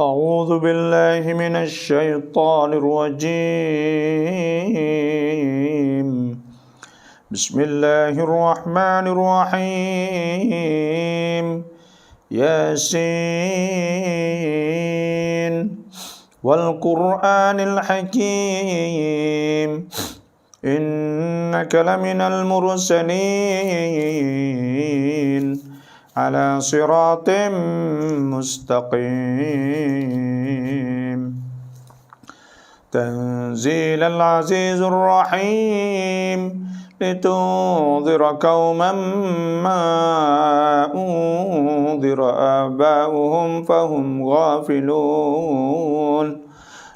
أعوذ بالله من الشيطان الرجيم بسم الله الرحمن الرحيم ياسين والقرآن الحكيم إنك لمن المرسلين على صراط مستقيم تنزيل العزيز الرحيم لتنذر قوما ما أنذر آباؤهم فهم غافلون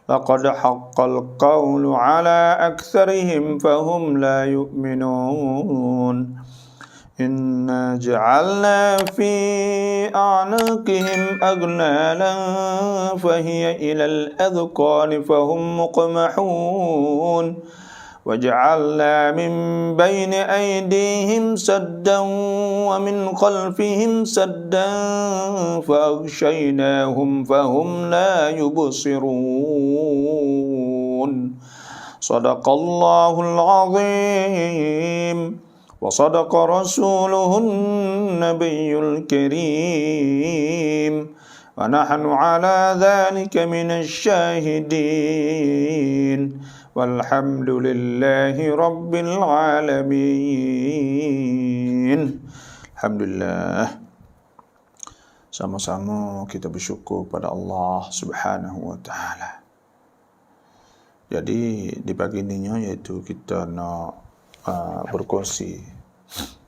لقد حق القول على أكثرهم فهم لا يؤمنون إنا جعلنا في أعناقهم أغلالا فهي إلى الأذقان فهم مقمحون وجعلنا من بين أيديهم سدا ومن خلفهم سدا فأغشيناهم فهم لا يبصرون صدق الله العظيم وصدق رسوله النبي الكريم ونحن على ذلك من الشاهدين والحمد لله رب العالمين. Alhamdulillah, sama-sama kita bersyukur pada Allah Subhanahu wa taala. Jadi di pagi ini iaitu kita nak berkongsi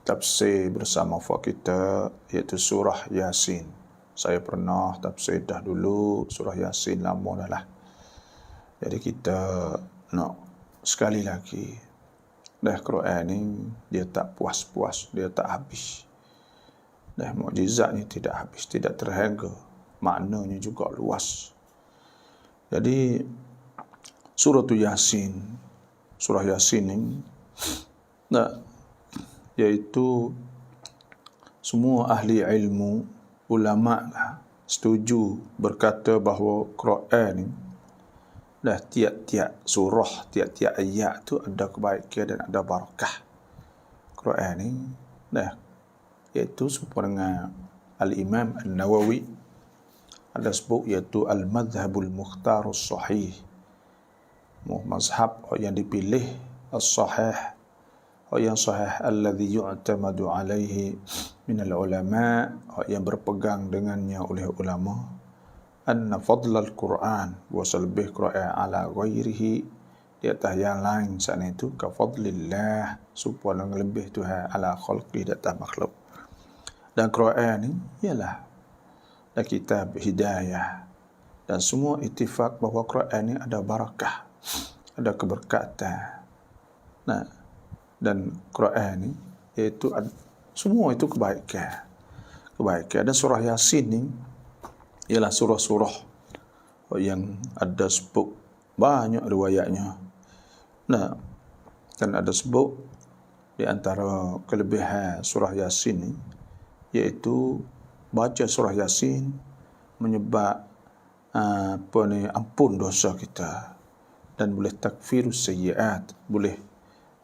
tafsir bersama Fak kita iaitu surah Yasin. Saya pernah tafsir dah dulu surah Yasin, lama dah lah. Jadi kita nak sekali lagi. Dah Quran ni dia tak puas-puas, dia tak habis. Dah mukjizatnya tidak habis, tidak terhingga. Maknanya juga luas. Jadi surah Yasin, surah Yasin ni iaitu semua ahli ilmu, ulama lah setuju berkata bahawa Quran ni dah tiap-tiap surah, tiap-tiap ayat tu ada kebaikan dan ada barakah. Quran ni dah iaitu serupa dengan Al-Imam An-Nawawi ada sebut iaitu Al-Madhabul Mukhtarus Sahih, mazhab yang dipilih as-sahih, yang sahih alladhi yu'tamadu alaihi minal ulama, yang berpegang dengannya oleh ulama, anna fadlal Quran wa salbih Quran ala ghairihi, di atas yang lain sana itu ka fadlillah, supaya lebih Tuhan ala khalqi, di atas makhluk. Dan Quran ni ialah dan kitab hidayah, dan semua ittifaq bahawa Quran ni ada barakah, ada keberkatan. Dan Quran ni iaitu semua itu kebaikan. Dan surah Yasin ni ialah surah-surah yang ada sebut banyak riwayatnya. Dan ada sebut di antara kelebihan surah Yasin ni iaitu baca surah Yasin menyebab ampun dosa kita, dan boleh takfirus sayyiat, boleh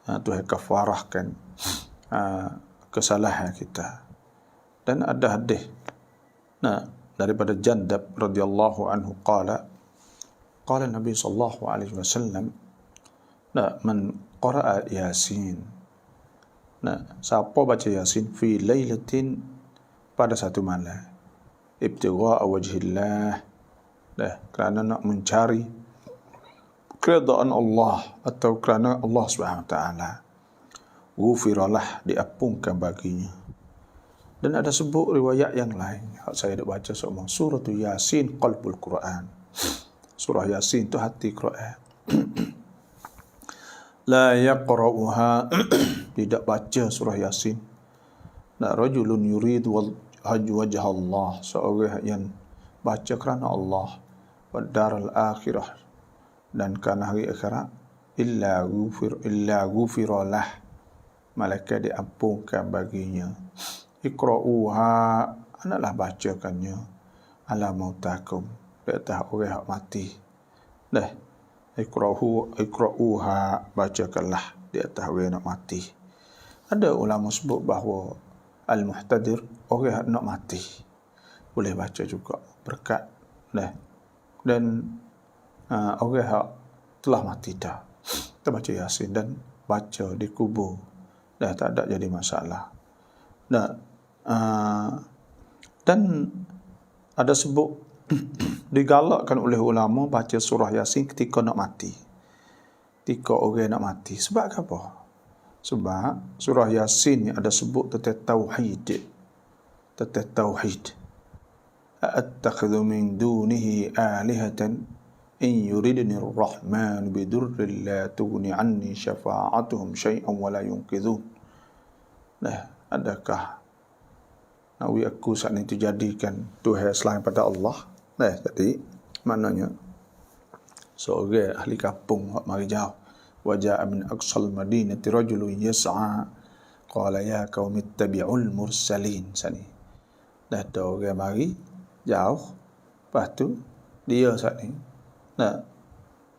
Tuhan kafarahkan kesalahan kita. Dan ada hadis daripada Jandab radhiyallahu anhu qala Nabi sallallahu alaihi wasallam man qara'a Yasin, siapa baca Yasin fi lailatin, pada satu malam, ibtigha'a wajhillah, kerana nak mencari keridaan Allah atau kerana Allah Subhanahu wa taala, ghufiralah, diampunkan baginya. Dan ada sebut riwayat yang lain, saya dah baca semua, surah Yasin qalbul Quran, surah Yasin tu hati Quran. La yaqra'uha, tidak baca surah Yasin, rajulun yuridu wajh Allah, seorang yang baca kerana Allah, wa daral akhirah, dan kerana hari akhirat, illa ghufiralah, malaikat diampunkan baginya. Iqra'uha, hendaklah bacakannya, ala mautakum, di atas orang hak mati. Dah, ikra'uha, bacakanlah di atas orang nak mati. Ada ulama sebut bahawa al-muhtadir, orang hak nak mati, boleh baca juga berkat. Dah. Dan orang hak telah mati dah, kita baca Yasin dan baca di kubur, dah tak ada jadi masalah. Dah. Dan ada sebut digalakkan oleh ulama baca surah Yasin ketika nak mati, ketika orang nak mati. Sebab apa? Sebab surah Yasin ni ada sebut tentang tauhid, tentang tauhid. Attakhidhu min dunihi alihatan in yuridni ar-rahman bidurrin la tughni anni syafa'atuhum syai'an wa la yunqidhun. Nah, adakah nawi aku saat ini jadikan Tuhan selain pada Allah? Nah, jadi maknanya seorang ahli kampung hak mari jauh, wa ja'a min aqsal madinati rajulun yas'a qala ya qaumi ittabi'ul mursalin. Sani dah ada orang mari jauh, lepas tu dia saat ni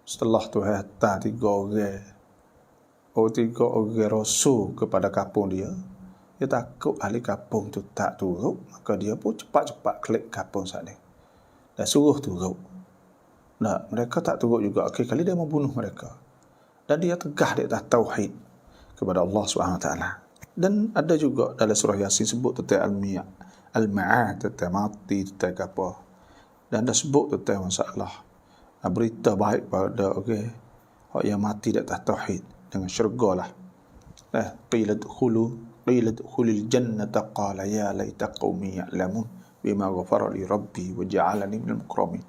setelah Tuhan hantar tiga orang rasul kepada kampung dia takut ahli kampung tu tak turut, maka dia pun cepat-cepat klik kampung saat ni dan suruh turut. Mereka tak turut juga. Akhir kali dia membunuh mereka, dan dia tegah di atas tauhid kepada Allah SWT. Dan ada juga dalam surah Yasin sebut tentang al-ma'ad, tentang mati, tentang apa, dan ada sebut tentang masalah berita baik pada orang yang mati di atas tauhid dengan syurga lah. Qila dkhulil jannata qala ya laita qaumi ya'lamun bima ghafara li rabbi wa ja'alani minal mukramin.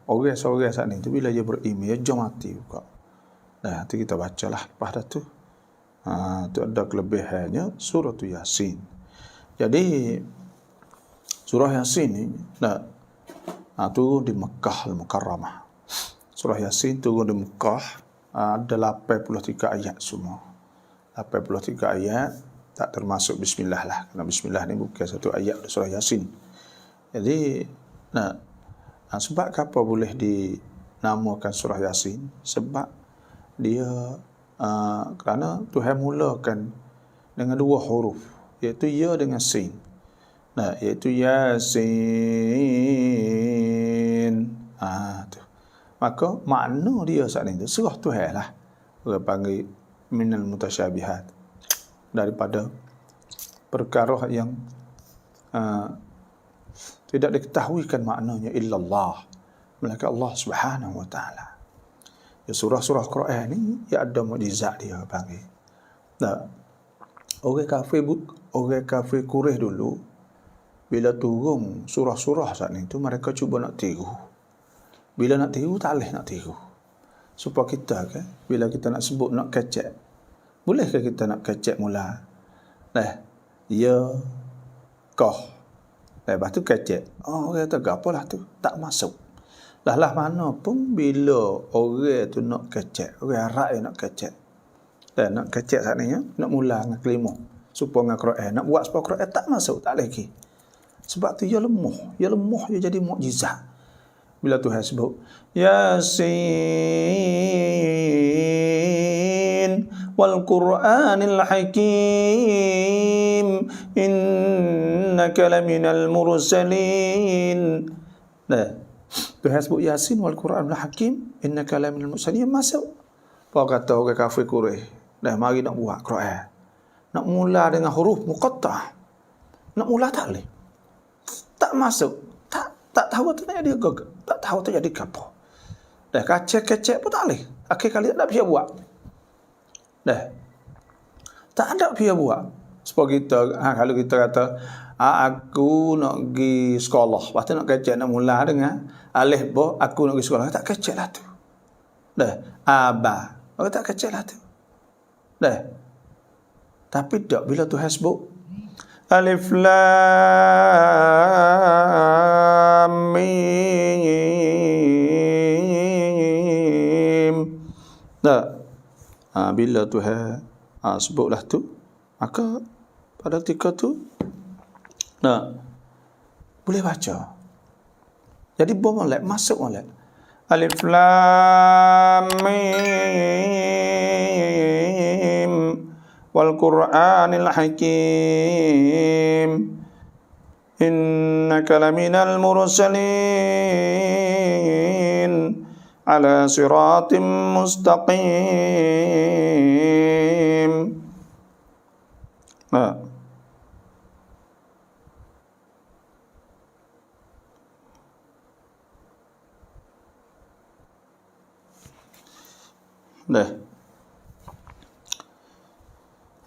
Orang-orang saat ni tu bila dia beriman, dia mati juga. Nanti kita bacalah lepas tu. Tu ada kelebihannya surah Yasin. Jadi surah Yasin ni turun di Makkah Al-Mukarramah. Surah Yasin turun di Makkah, ada 83 ayat semua. 83 ayat, tak termasuk bismillah lah. Kerana bismillah ni bukan satu ayat surah Yasin. Jadi sebab apa boleh dinamakan surah Yasin? Sebab dia kerana Tuhan mulakan dengan dua huruf, iaitu ya dengan sin. Iaitu Yasin. Tu. Maka makna dia saat ini surah Tuhan lah. Orang panggil minal mutasyabihat, daripada perkara yang tidak diketahuikan maknanya illallah, melainkan Allah Subhanahu wa taala. Ya, surah-surah Quran ni ya ada mukjizat dia panggil. Orang kafir Quraisy dulu bila turun surah-surah saat ni tu, mereka cuba nak tiru. Bila nak tiru tak boleh nak tiru. Supaya kita kan, bila kita nak sebut nak kecek, bolehkah kita nak kecek mula? Ya kah. Lepas tu kecek. Orang kata apalah tu, tak masuk. Lah mana pun bila orang tu nak kecek, orang Arab yang nak kecek. Dan nak kecek saat ni nak mula dengan kelima. Supaya dengan Quran, nak buat supaya Quran tak masuk, tak lagi. Sebab tu dia lemah, dia jadi mukjizat. Bila Tuhan sebut Yasin wal Qur'anil Hakim innaka laminal mursalin. Tuhan sebut Yasin wal Qur'anil Hakim innaka laminal mursalin, masuk. Apa kata orang kafir Quraisy? Mari nak buat Quran, nak mula dengan huruf muqatta'ah, nak mula tak boleh, tak masuk, tak tahu tu nak jadi gagak, tak tahu tu jadi apa. Kacek-kacek pun tak boleh. Akhir kali tak ada pihak buat. Tak ada pihak buat. Sebab kita, kalau kita kata aku nak pergi sekolah, lepas tu nak kacek, nak mula dengan alif ba, aku nak pergi sekolah, tak kacek lah tu. Aba, orang tak kacek lah tu. Tapi tak, bila Tuhan sebut Alif Lam Mim. Bila Tuhan sebutlah tu, maka pada ketika tu boleh baca. Jadi bom molek, masuk molek. Alif Lam Mim wal Qur'anil Hakim innaka laminal mursalin ala siratim mustaqim. Nah,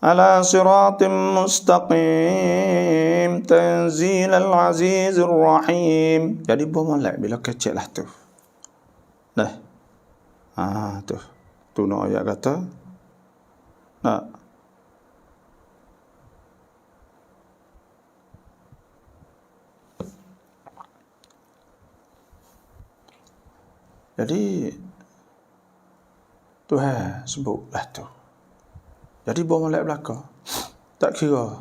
ala siratim mustaqim tanzilal azizir rahim. Jadi molek bila kecil lah tu. Tu nak ayat kata. Jadi Tuhan sebutlah tu. Jadi molek belaka. Tak kira.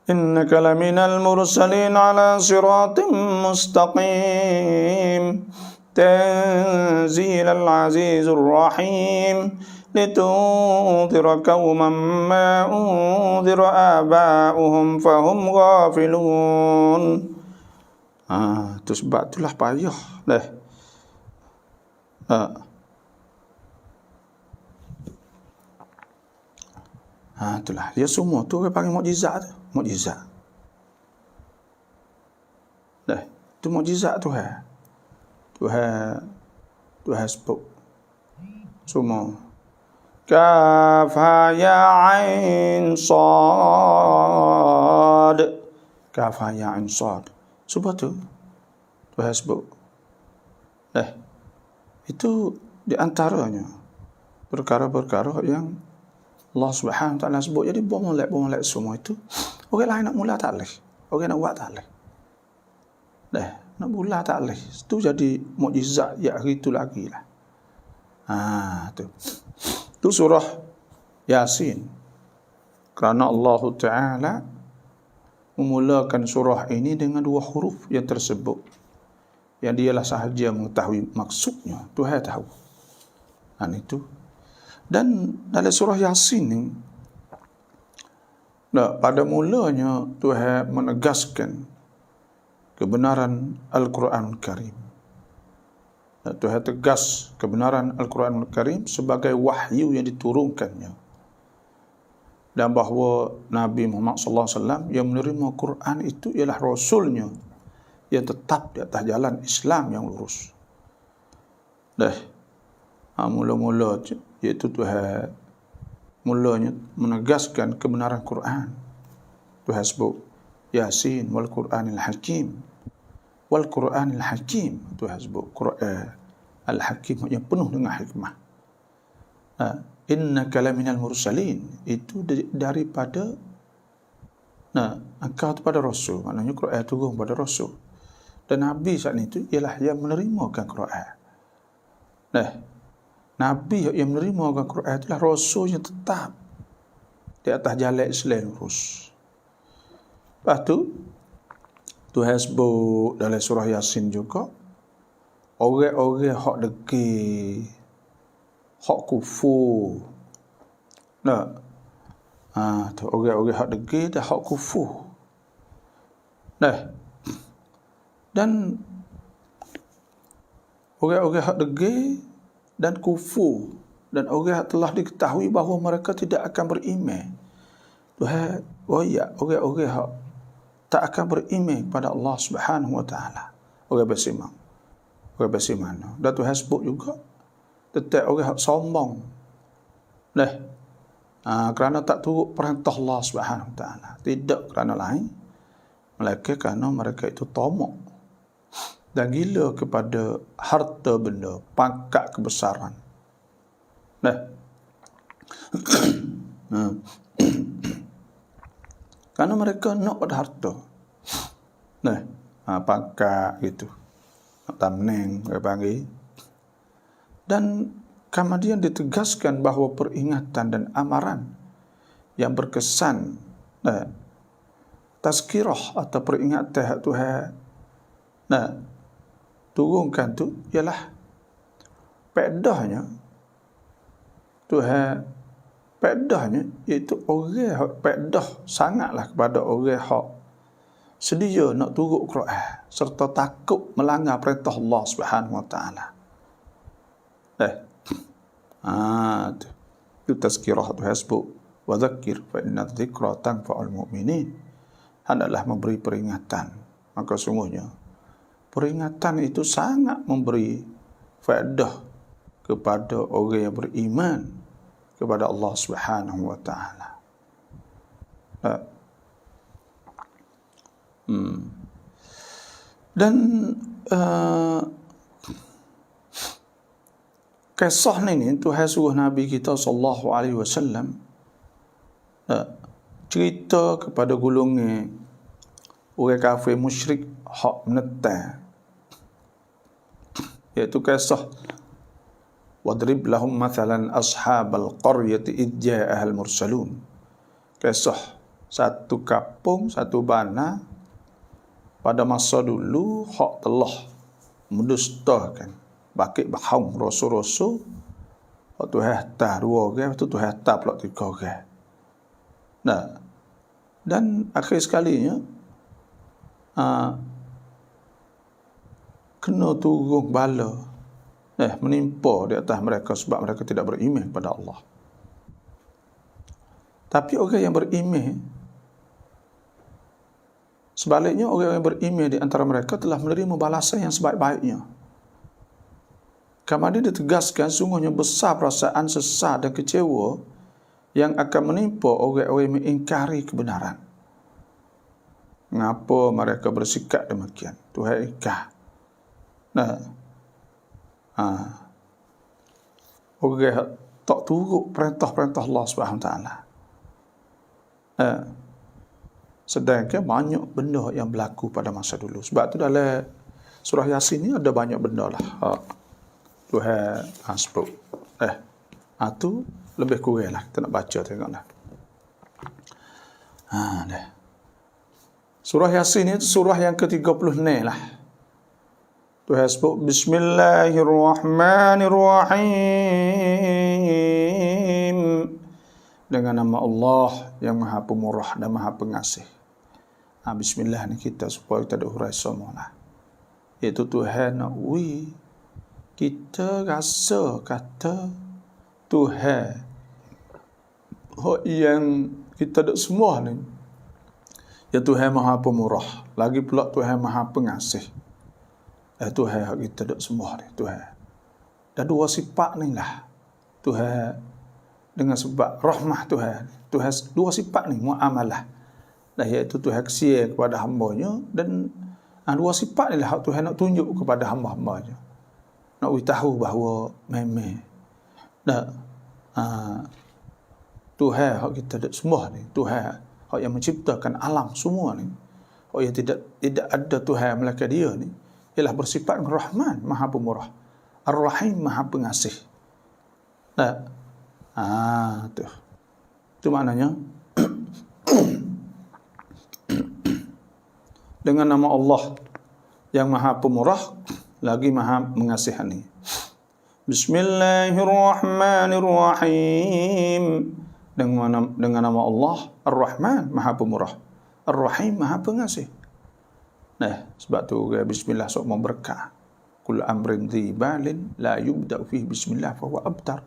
Innaka laminal mursalin ala siratim mustaqim tanzilal azizur rahim litunzira qauman ma unzira aba'uhum fahum ghafilun. Tu sebab itulah payah itulah dia semua tu orang panggil mukjizat tu. Mukjizat. Tu mukjizat Tuhan. Tuhan sebut semua. Kaf ha ya ain sad. Kaf ha ya ain sad. Sebab tu Tuhan sebut. Itu di antaranya perkara-perkara yang Allah Subhanahu Wa Taala sebut. Jadi molek semua itu orang lain nak mula tak boleh. Orang nak buat tak boleh. Nak mula tak boleh. Itu jadi mukjizat ya hari itu lagi lah. Tu surah Yasin. Kerana Allah Ta'ala memulakan surah ini dengan 2 huruf yang tersebut. Yang dialah sahaja mengetahui maksudnya. Tuhan tahu. Itu. Dan dalam surah Yasin ni, pada mulanya Tuhan menegaskan kebenaran Al-Quran Karim. Tuhan tegas kebenaran Al-Quran Karim sebagai wahyu yang diturunkannya. Dan bahawa Nabi Muhammad sallallahu alaihi wasallam yang menerima Quran itu ialah rasulnya yang tetap di atas jalan Islam yang lurus. Mula-mula iaitu Tuhan mulanya menegaskan kebenaran Quran. Tuhan sebut Yasin wal Quranil Hakim. Wal Quranil Hakim. Tuhan sebut Quran Al-Hakim yang penuh dengan hikmah. Innaka laminal mursalin. Itu daripada engkau kepada Rasul. Maknanya Quran turun kepada Rasul. Dan Nabi saat itu ialah yang menerimakan Quran. Nabi yang menerima Al-Quran itulah Rasul yang tetap di atas jalan Islam lurus. Lepas tu Tuhan sebut dalam surah Yasin juga orang-orang hak degil, hak kufur. Orang-orang hak degil dan hak kufur. Dan orang-orang hak degil dan kufur dan orang yang telah diketahui bahawa mereka tidak akan beriman. Tuhan, orang-orang yang tak akan beriman kepada Allah Subhanahu Wa Taala. Orang beriman. Dan Tuhan sebut juga tentang orang yang sombong. Kerana tak turut perintah Allah Subhanahu Wa Taala. Tidak kerana lain, melainkan kerana mereka itu tamak dan gila kepada harta benda, pangkat kebesaran. Kerana mereka nak pada harta. Pangkat gitu. Nak tamneng, mereka panggil. Dan kemudian ditegaskan bahawa peringatan dan amaran yang berkesan tazkirah atau peringatan Tuhan turunkan tu ialah pedahnya Tuhan, pedahnya iaitu orang hak pedah sangatlah kepada orang hak sedia nak turut Quran serta takut melanggar perintah Allah Subhanahu wa taala. Itu tazkirah tu hasbuk wa dzakir fa inna dzikra tanfa'ul mu'minin. Hendaklah memberi peringatan, maka sungguhnya peringatan itu sangat memberi faedah kepada orang yang beriman kepada Allah Subhanahu wa taala. Dan kisah ni Tuhan suruh Nabi kita sallallahu alaihi wasallam cerita kepada golongan orang kafir musyrik hak menentang, iaitu kisah wadrib lahum mathalan ashabal qaryati id ja'ahal mursalun. Kisah satu kampung, satu bana pada masa dulu hak telah mendustakan bakit bahaum rasul-rasul. Waktu hantar 2 orang, waktu tu hantar pula 3 orang. Dan akhir sekalinya kena turun bala menimpa di atas mereka sebab mereka tidak beriman kepada Allah. Tapi orang yang beriman, sebaliknya orang yang beriman di antara mereka telah menerima balasan yang sebaik-baiknya. Kemudian ditegaskan sungguhnya besar perasaan sesat dan kecewa yang akan menimpa orang-orang yang mengingkari kebenaran. Mengapa mereka bersikap demikian? Tuhan ingkar. Orang tak turut perintah-perintah Allah SWT. Sedangkan banyak benda yang berlaku pada masa dulu. Sebab tu dalam surah Yasin ni ada banyak benda lah. Tuhan sebut. Tu lebih kurang lah. Kita nak baca tengoklah. Surah Yasin ni surah yang ke-36 lah. Tuhan sebut Bismillahirrahmanirrahim, dengan nama Allah yang Maha Pemurah dan Maha Pengasih. Bismillah ni kita supaya kita ada hurai semua lah. Iaitu Tuhan nak kita rasa kata Tuhan yang kita ada semua ni, ya Tuhan Maha Pemurah, lagi pula Tuhan Maha Pengasih. Tuhan kita ada semua ni, Tuhan. Dan 2 sifat ni lah Tuhan, dengan sebab rahmah Tuhan 2 sifat ni muamalah. Iaitu Tuhan kesian kepada hamba-Nya, dan 2 sifat ni lah Tuhan nak tunjuk kepada hamba-hamba-Nya. Nak beritahu bahawa memang Tuhan hak kita ada semua ni, Tuhan hak yang menciptakan alam semua ni, hak yang tidak ada Tuhan melainkan Dia ni, ialah bersifat Rahman, Maha Pemurah, Ar-Rahim, Maha Pengasih. Itu maknanya dengan nama Allah yang Maha Pemurah lagi Maha Mengasihani. Bismillahirrahmanirrahim, dengan nama Allah Ar-Rahman, Maha Pemurah, Ar-Rahim, Maha Pengasih. Sebab tu bismillah sok memberkah. Kul amrin dhibalin la yubda'u fihi bismillah fa huwa abtar.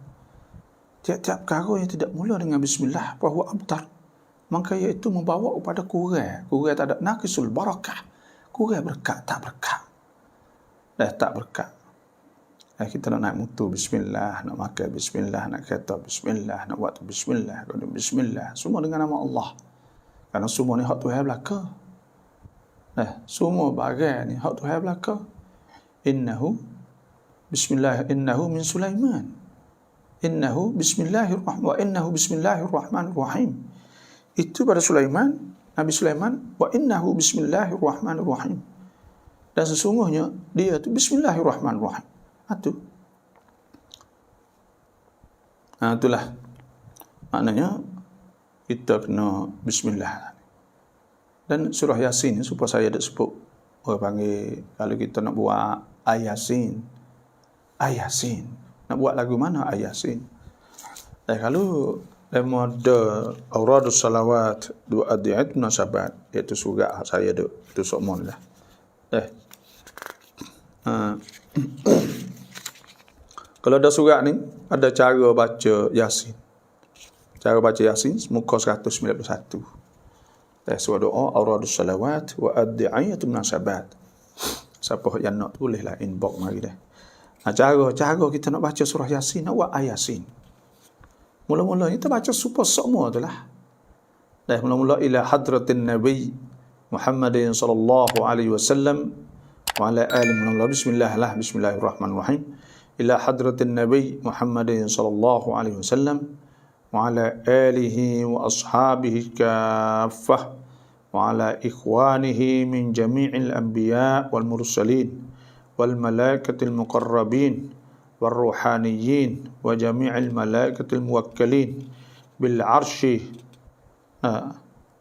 Tiap-tiap perkara yang tidak mula dengan bismillah fa huwa abtar, maka iaitu membawa kepada kurang tak ada naqisul barakah, kurang berkat, tak berkat. Tak berkat. Kita nak naik motor bismillah, nak makan bismillah, nak kereta bismillah, nak buat bismillah, bismillah, semua dengan nama Allah. Kerana semua ni hak Tuhan belaka. Semua bagian ni hak Tuhan belaka. Innahu min Sulaiman. Innahu bismillahirrahmanirrahim. Itu pada Sulaiman, Nabi Sulaiman, wa innahu bismillahirrahmanirrahim. Dan sesungguhnya dia tu bismillahirrahmanirrahim. Itu Itulah maknanya kita kena bismillah. Dan surah Yasin ni supaya saya ada sebut, orang panggil kalau kita nak buat ayasin. Nak buat lagu mana ayasin? Dan kalau lema ada auradus salawat dua adiat munasabat, iaitu surah saya ada itu sokmon lah. Kalau ada surah ni, ada cara baca Yasin. Cara baca Yasin muka 191. Surah doa auradus salawat wa ad'iyatu munasabat. Siapa yang nak bolehlah inbox mari dah. Cara kita nak baca surah Yasin, nak buat ayasin. Mula-mula kita baca super semua itulah. Dah mula-mula ila hadratin nabi Muhammadin sallallahu alaihi wasallam wa ala alihi mula-mula bismillahirrahmanirrahim. Ila hadratin nabi Muhammadin sallallahu alaihi wasallam wa ala alihi wa ashabihi kaffah وعلى إخوانه من جميع الأنبياء والمرسلين والملائكة المقربين والروحانيين وجميع الملائكة الموكلين بالعرش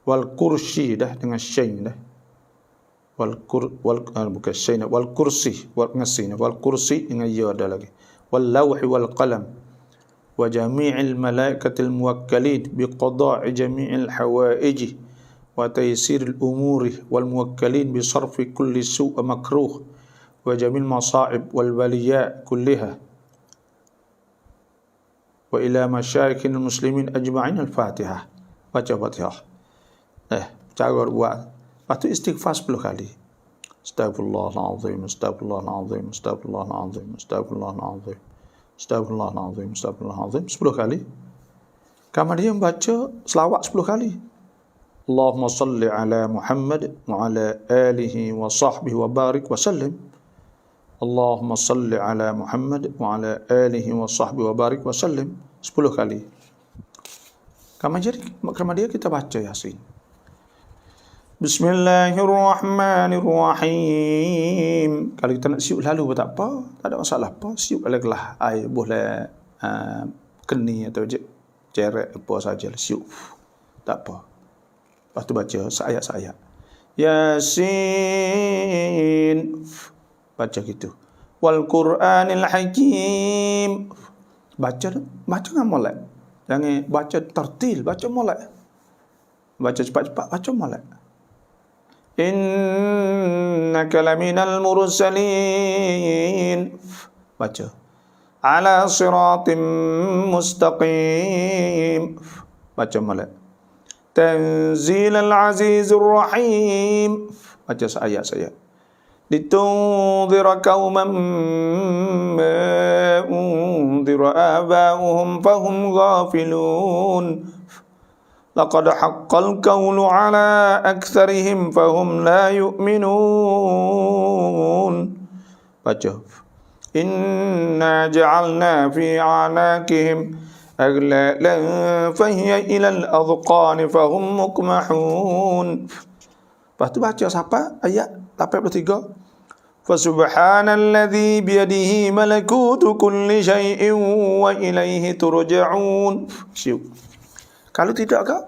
والكرسي ده dengan syain dah bukan syain والكرسي والكرسي dengan ya ada lagi واللوح والقلم وجميع الملائكة الموكلين بقضاء جميع الحوائج وتيسير الأمور والموكلين بصرف كل سوء مكروه وجميع المصائب والبلياء كلها وإلى مشايخ المسلمين أجمعين الفاتحة. Baca Fatihah. Cara buat. Lepas tu istighfar 10 kali. Astaghfirullahalazim, astaghfirullahalazim, astaghfirullahalazim, astaghfirullahalazim, astaghfirullahalazim, astaghfirullahalazim 10 kali. Kemudian baca selawat 10 kali. Allahumma salli ala Muhammad wa ala alihi wa sahbihi wa barik wa sallim. Allahumma salli ala Muhammad wa ala alihi wa sahbihi wa barik wa sallim 10 kali. Kemudian kita baca Yasin. Bismillahirrahmanirrahim. Kalau kita nak siup lalu pun tak apa, tak ada masalah apa. Siup lah air boleh keni atau ceret apa saja siup. Tak apa. Lepas tu baca seayat-seayat. Yasin. Baca gitu. Wal Qur'anil Hakim. Baca dengan molek. Jangan baca tertil, baca molek. Baca cepat-cepat, baca molek. Innaka laminal mursalin. Baca. Ala siratim mustaqim. Baca molek. Tanzil al-Aziz al-Rahim. Baca seayat-ayat. Litunzira qauman ma unzira aba'uhum fahum ghafilun. Laqad haqqal qawlu ala aktsarihim fahum la yu'minun. Baca. Inna ja'alna fi a'naqihim أغلالا فهي إلى الأذقان فهم مقمحون. Lepas tu baca sampai ayat 83. Fasubhanalladzi biyadihi malakutu kulli syai'in wa ilaihi turja'un. Siap. Kalau tidak ke,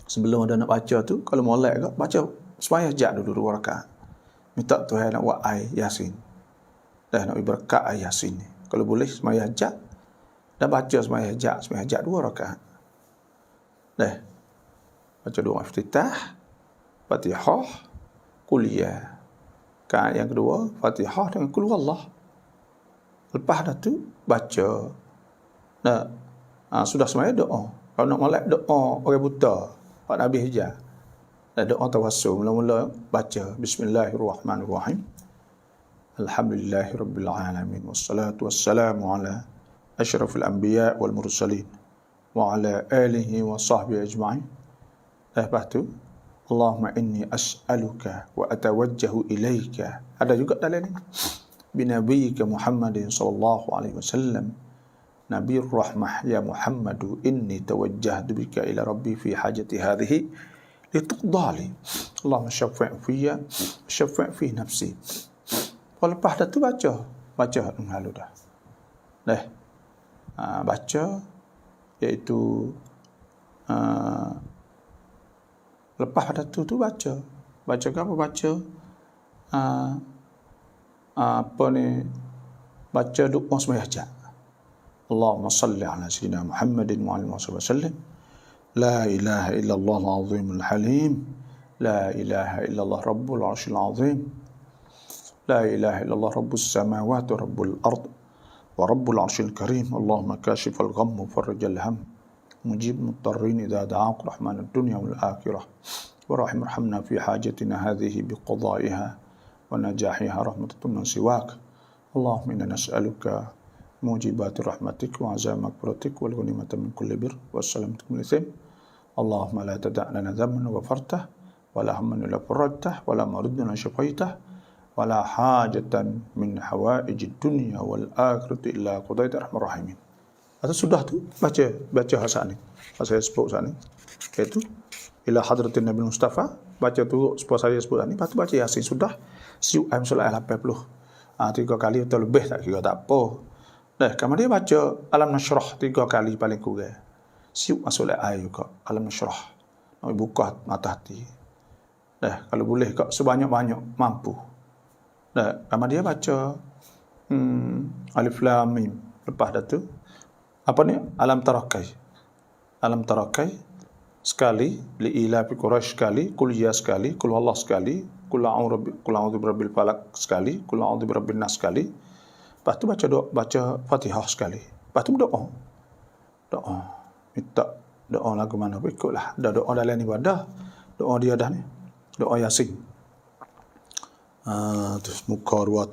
sebelum ada nak baca tu, kalau molek ke, baca sembahyang hajat dulu 2 rakaat. Minta Tuhan nak buat ayat Yasin. Dah nak berkat ayat Yasin ni. Kalau boleh sembahyang hajat, dah baca sembahyang hajat 2 rakaat. Dah. Baca doa iftitah, Fatihah, Quliyah. Rakaat yang kedua, Fatihah dengan Qul Huwallah. Lepas dah tu baca. Nah, sudah sembahyang doa. Kalau nak molek doa orang buta, Pak Nabi Hijaz. Dah doa tawassul, mula-mula baca Bismillahirrahmanirrahim. Alhamdulillahirabbil alamin wassalatu wassalamu ala asyrafil anbiya wal mursalin wa ala alihi wa sahbihi ajma'in. Lepas tu Allahumma inni as'aluka wa atawajjahu ilaika. Ada juga dalam ni. Binabiyyika Muhammadin sallallahu alaihi wasallam. Nabiyyur rahmah ya Muhammadu inni tawajjahtu bika ila rabbi fi hajati hadhihi lituqdali. Allahumma syaffi' fiyya, syaffi' fi nafsi. Lepas dah tu baca dengan halu dah. Baca iaitu lepas pada tu baca ke apa? Baca apa ni, baca doa sembahyang hajat. Allahumma salli ala sayyidina Muhammadin wa alihi wasallam. La ilaha illallah al-azim al-halim. La ilaha illallah rabbul arsyil azim. La ilaha illallah rabbus samawati wa rabbul ard wa rabbul arsyil karim. Allahumma kashifal gham wa farrijal ham. Mujib mutarrin idza da'aq rahmanad dunya wal akhirah. Wa rahimna fi hajatina hadhihi biqada'iha wa najahiha rahmatun min siwak. Allahumma inna nas'aluka mujibati rahmatik wa azama maghfiratik wal ghanimata min kulli bir wassalamatu min ithim. Allahumma la tada' lana dhanban ghafartah wa la hamman illa farajtah wa la mariddan illa shafaitah wa la hajatan min hawaijid dunya wal akhirati illa qadaita arhamar rahimin. Atau sudah tu baca hasad ni. Saya sebut saat ni, iaitu ila hadratin Nabi Mustafa, baca tu sebab saya sebut ni, lepas tu baca Yasin sudah siu surah 80. 3 kali atau lebih tak kira tak apa. Kemudian baca alam nashrah 3 kali paling kurang. Siu surah ayat juga alam nashrah. Nak buka mata hati. Kalau boleh kau sebanyak-banyak mampu. Kemudian baca alif lam mim. Lepas dah tu apa ni, alam tarakai sekali, li ila fi quraish sekali, kul ya sekali, kul wallah sekali, kul a'udzu birabbil falaq sekali, kul a'udzu birabbin nas sekali. Lepas tu baca Fatihah sekali. Lepas tu doa minta doa lagu mana pun ikutlah. Dah doa dalam ibadah, doa dia dah ni, doa Yasin. Terus muka dua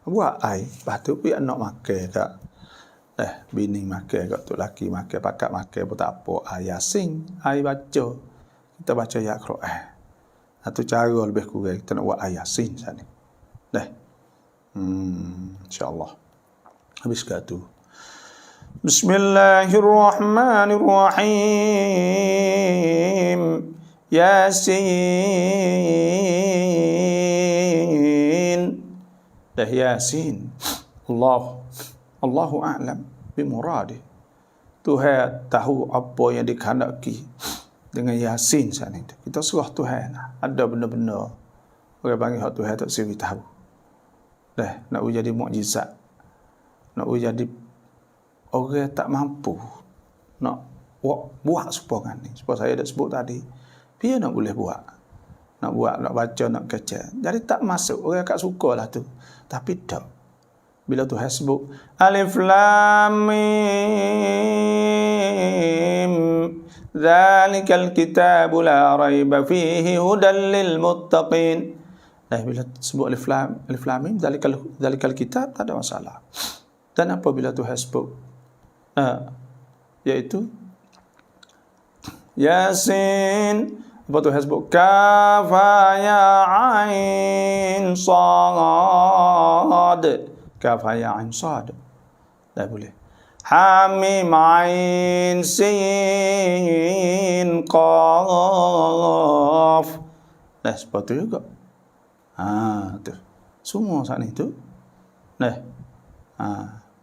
buat ai, lepas tu pi anak makan kat bini makan kat tu, laki makan, pakak makan pun tak apa. Yasin ai baca, kita baca ayat Quran. Itu cara lebih kurang kita nak buat Yasin sana. InsyaAllah. Habis kat tu. Bismillahirrahmanirrahim. Yasin. Yasin. Allahu a'lam bimuradi. Tuhan tahu apa yang dikehendaki dengan Yasin saat ini. Kita serah Tuhan lah. Ada benda-benda orang panggil hak Tuhan tak sendiri tahu. Nak jadi mukjizat, nak jadi orang tak mampu nak buat supaya ni. Sebab saya dah sebut tadi, dia nak boleh buat. Nak baca, nak kecil. Jadi tak masuk. Orang kat suka lah tu. Tapi tak. Bila Tuhan sebut alif lam mim zalikal kitabu la raiba fihi hudan lil muttaqin. Bila sebut alif lam mim zalikal kitab, tak ada masalah. Dan apabila Tuhan sebut iaitu Yasin, apa Tuhan sebut kaf ya ain sad, kaf ya ain sad, dah boleh. Hamim ain sin qaf, dah seperti juga. Tu semua saat ni tu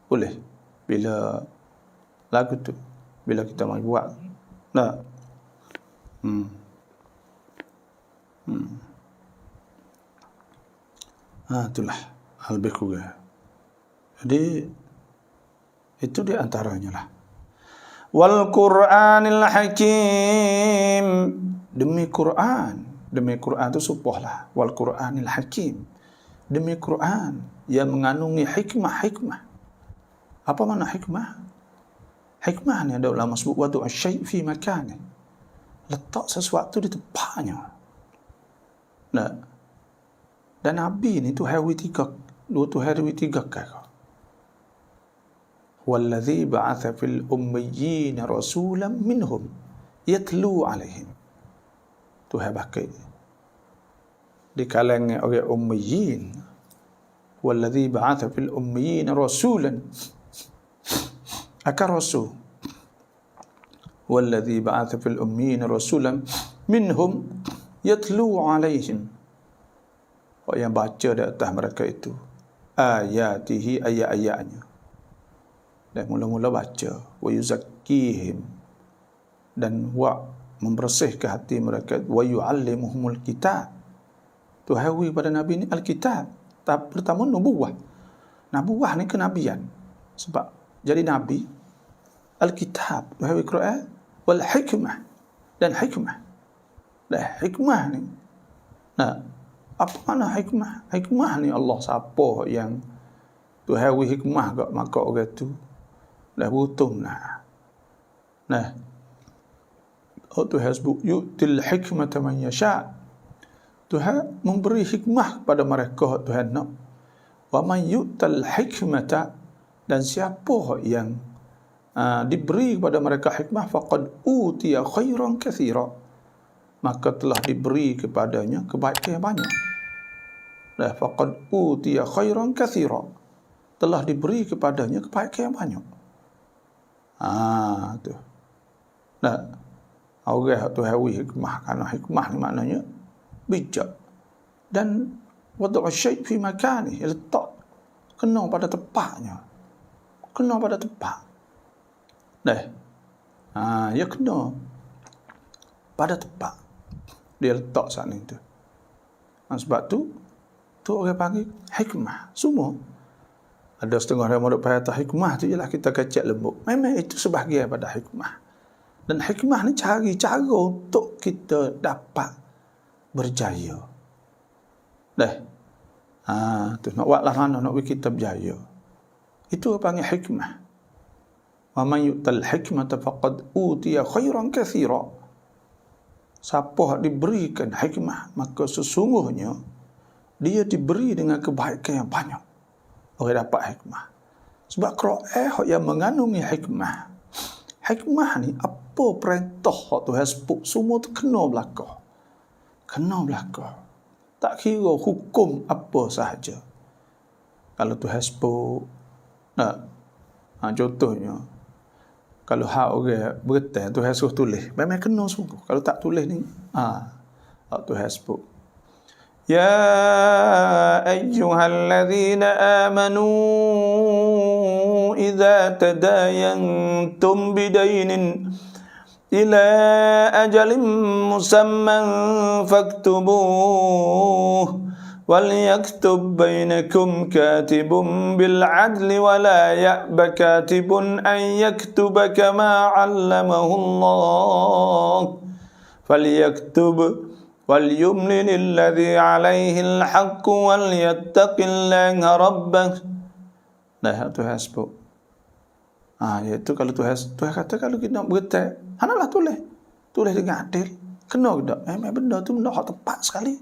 boleh bila lagu tu, bila kita mau buat itulah lebih kurang. Jadi itu di antaranya lah. Wal Qur'anil Hakim, demi Quran tu supahlah. Wal Qur'anil Hakim, demi Quran yang mengandungi hikmah. Apa makna hikmah? Hikmah ni ada ulama sebut wadu asy-syai' fi makani, letak sesuatu di tempatnya. Dan Nabi ni tu hari tiga kali. Wallazi ba'atha fil ummiyyin rasulan minhum yatlu alaihim. Tuhan pakai di kalangan orang ummiyin. Wallazi ba'atha fil ummiyyin rasulan, akan rasul. Wallazi ba'atha fil ummiyyin rasulan minhum yatlu alaihim, yang baca di atas mereka itu ayatihi, ayat-ayatnya. Dan mula-mula baca. Wa yuzakkihim, dan membersihkan hati mereka, wa yu'allimuhumul kitab. Tuhan wi pada Nabi ni Alkitab. Tahap pertama nubuwah. Nubuwah ni kenabian. Sebab jadi Nabi, Alkitab, Tuhan wi Quran, wal hikmah, dan hikmah. Dan hikmah ni, nah, apa makna hikmah? Hikmah ni Allah siapa yang Tuhan wi hikmah kat maka orang tu dah butung nah. Nah, Tuhan sebut yu'til hikmata man yasha'. Tuhan memberi hikmah kepada mereka Tuhan nak. Wa man yu'tal hikmata, dan siapa yang diberi kepada mereka hikmah, faqad utiya khairan katsira, maka telah diberi kepadanya kebaikan yang banyak. Dah faqad utiya khairan katsira, telah diberi kepadanya kebaikan yang banyak. Tu. Nah, orang tu hawi hikmah, kerana hikmah ni maknanya bijak, dan wad'u syai' fi makani, letak kena pada tempatnya, kena pada tempat. Dah, ya kena pada tempat dia letak saat ni tu. Sebab tu orang panggil hikmah. Semua ada setengah orang murid kata hikmah tu ialah kita kecek lembut. Memang itu sebahagian pada hikmah. Dan hikmah ni cari cara untuk kita dapat berjaya. Dah. Tu nak buat lah mana nak kita berjaya. Itu panggil hikmah. Wa man yu'tal hikmata faqad utiya khairan katsira. Siapa diberikan hikmah, maka sesungguhnya dia diberi dengan kebaikan yang banyak. Orang dapat hikmah. Sebab Quran yang mengandungi hikmah. Hikmah ni apa perintah Tuhan sebut, semua tu kena berlaku. Kena berlaku. Tak kira hukum apa sahaja. Kalau Tuhan sebut, contohnya, kalau hak orang bertai, Tuhan suruh tulis, memang kena sungguh. Kalau tak tulis ni, Tuhan sebut. يا أيها الذين آمنوا إذا تداينتم بدين إلى أجل مسمى فاكتبوه وليكتب بينكم كاتب بالعدل ولا يأب كاتب أن يكتب كما علمه الله فليكتب وَلْيُمْلِلِ الَّذِي عَلَيْهِ الْحَقُّ وَلْيَتَّقِ اللَّهَ رَبَّهُ. Nah, Tuhan sebut. Iaitu kalau Tuhan kata kalau kita nak bertai, hendaklah tulis dengan adil. Kena ke tak? Memang benda tu benda hak tepat sekali.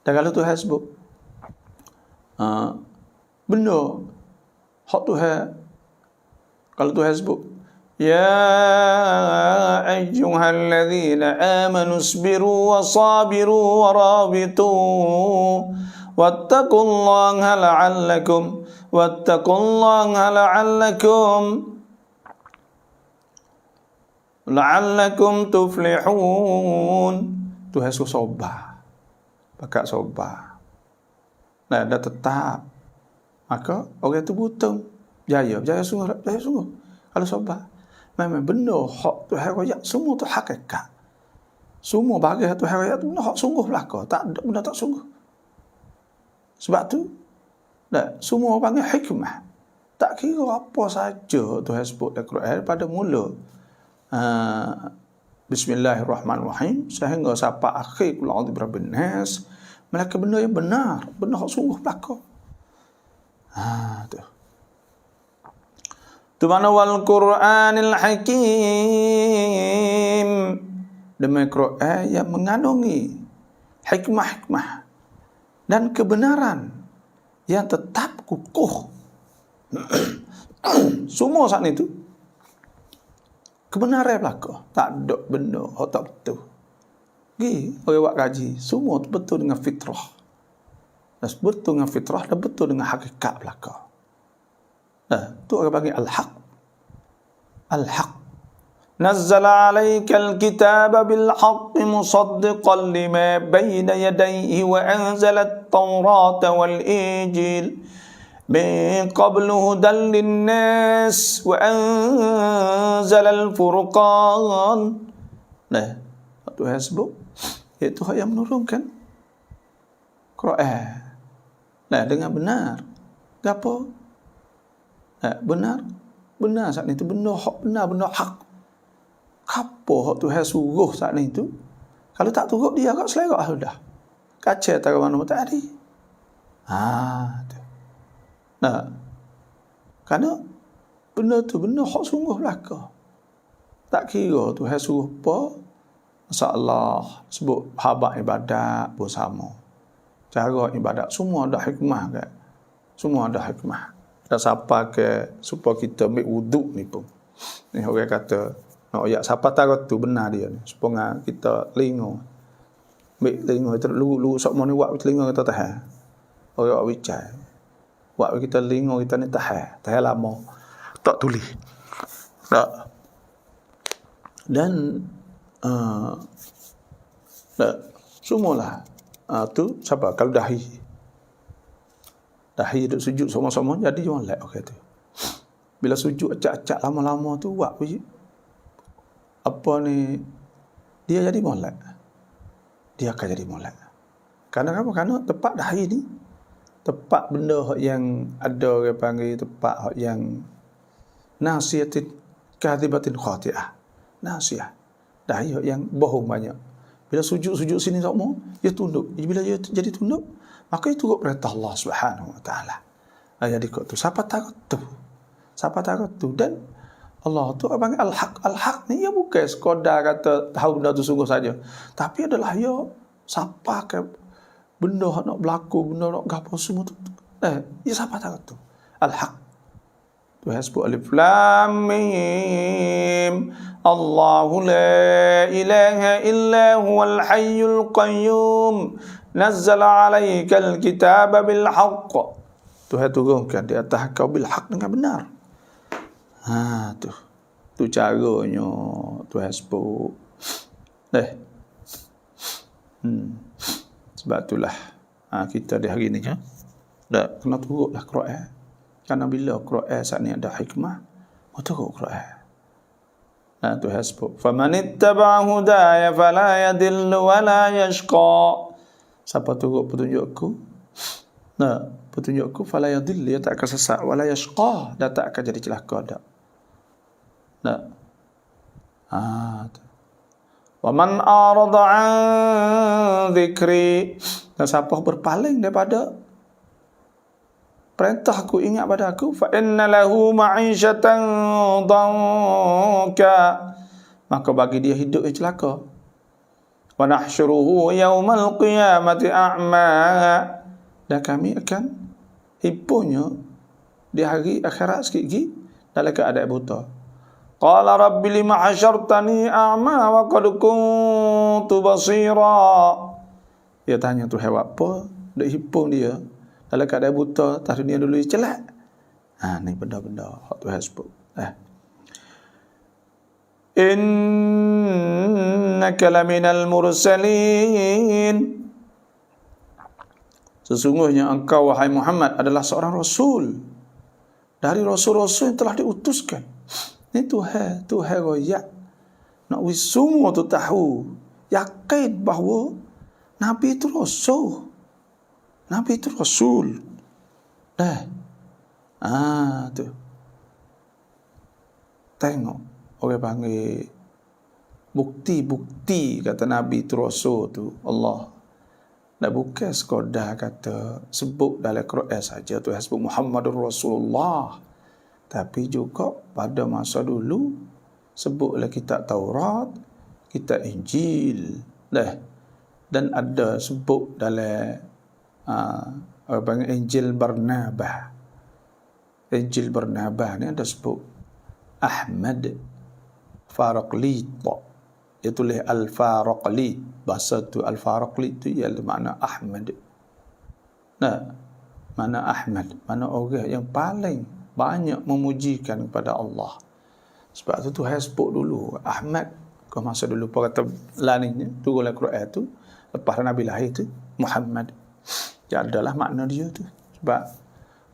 Dan kalau Tuhan sebut, benda hak Tuhan, kalau Tuhan sebut, يا أيها الذين آمنوا اصبروا وصابروا ورابطوا واتقوا الله لعلكم تفلحون. Tuhan suruh sabar, pakat sabar. Nah, dah tetap, maka orang tu butuh jaya sungguh. Kalau sabar, memang benda hak Tuhan raya semua tu hakikat. Semua bahagian Tuhan raya tu benda hak sungguh belaka, tak ada benda tak sungguh. Sebab tu semua panggil hikmah. Tak kira apa saja Tuhan sebut dalam Quran pada mula Bismillahirrahmanirrahim sehingga sampai akhir qul a'udzu birabbin nas, melainkan benda yang benar, benda hak sungguh belaka. Tu mana wal Qur'anil Hakim, demi Quran yang mengandungi hikmah-hikmah dan kebenaran yang tetap kukuh. Semua saat itu kebenaran belaka, tak ada benda hak tak betul. Orang buat kaji, semua tu betul dengan fitrah. Dan betul dengan fitrah dan betul dengan hakikat belaka. Tu orang panggil al-haq. Al-haq. Nazzala 'alaikal kitaba bil haqqi musaddiqan lima bayna yadayhi wa anzala at-taurata wal injil min qablu hudan linnas wa anzalal furqan. Nah, Tuhan sebut iaitu hak yang menurunkan Quran. Nah, dengan benar. Gapo? Nah, benar saat itu benda hak benar, benda hak. Apa hak Tuhan suruh saat itu? Kalau tak turut dia kat selera sudah. Kacau tak mana tak ada. Tu. Nah, kerana benda tu benda hak sungguh belaka. Tak kira Tuhan suruh apa, masalah sebut habaq ibadat bersama. Cara ibadat semua ada hikmah kan. Semua ada hikmah. Dan siapa ke supaya kita ambil wuduk ni pun. Ni orang kata nak ayat siapa tahu tu benar dia ni. Supaya kita lingo. Ambil lingo itu lu sok mau ni buat lingo kita tahan. Orang bicara. Buat kita lingo kita ni tahan lama. Tak tulis. Tak. Dan semualah tu siapa kalau dahi duduk sujud sama-sama jadi molek okey tu. Bila sujud acak-acak lama-lama tu buat apa ni dia jadi molek. Dia akan jadi molek. Kerana apa? Kerana tempat dahi ni tempat benda yang ada orang panggil tempat yang nasiyatin kadhibatin khati'ah. Nasiyah. Dahi yang bohong banyak. Bila sujud sini semua, dia tunduk. Bila dia jadi tunduk, maka itu turut perintah Allah Subhanahu Wa Taala. Jadi kau tu siapa takut tu? Siapa takut tu? Dan Allah tu apa panggil al-haq. Al-haq ni ya bukan sekadar kata tahu benda tu sungguh saja. Tapi adalah ya siapa ke benda nak berlaku, benda nak gapo semua tu. Ya siapa takut tu? Al-haq. Tuhan sebut alif lam mim. Allahu la ilaha illa huwal hayyul qayyum. Nazzala 'alaikal kitaba bil haqq. Tuhan turunkan di atas kau bil haq dengan benar. Tu caranya Tuhan sebut. Sebab itulah kita di hari ni kan dak kena turutlah Quran. Kerana bila Quran saat ni ada hikmah, turut Quran. Tuhan sebut, "Famanittaba'a hudaya fala yadillu wa la yashqa." Siapa turut petunjukku? Petunjukku fala yadillu, dia tak akan sesat, wa la yashqa, dia tak akan jadi celaka dak. Wa man arada 'an dhikri, dan siapa berpaling daripada perintah aku, ingat pada aku, fa inna lahu ma'isyatan dhanka, maka bagi dia hidup yang celaka. Wa nahsyuruhu yaumal qiyamati a'ma, dan kami akan himpunnya di hari akhirat sikit lagi dalam keadaan buta. Qala rabbi lima hasyartani a'ma wa qad kuntu basira. Dia tanya Tuhan apa dak himpun dia dalam keadaan buta, atas dunia dulu dia celak. Ni benda-benda hak Tuhan sebut. Innaka laminal mursalin. Sesungguhnya engkau wahai Muhammad adalah seorang rasul dari rasul-rasul yang telah diutuskan. Ni Tuhan royak nak semua tu tahu, yakin bahawa Nabi itu rasul. Nabi itu rasul. Tu. Tengok orang panggil bukti-bukti kata Nabi itu rasul tu Allah. Dan bukan sekadar kata sebut dalam Quran saja tu sebut Muhammadur Rasulullah. Tapi juga pada masa dulu sebutlah kitab Taurat, kitab Injil. Dan ada sebut dalam apa panggil Injil Barnabas. Injil Barnabas ni ada sebut Ahmad Faraqlit. Dia tulis Al-Faraqlit. Bahasa tu Al-Faraqlit tu ialah makna Ahmad. Mana Ahmad, mana orang yang paling banyak memujikan kepada Allah. Sebab tu Tuhan sebut dulu Ahmad ke masa dulu kata lain turun Al-Quran tu lepas Nabi lahir tu Muhammad. Ya adalah makna dia tu. Sebab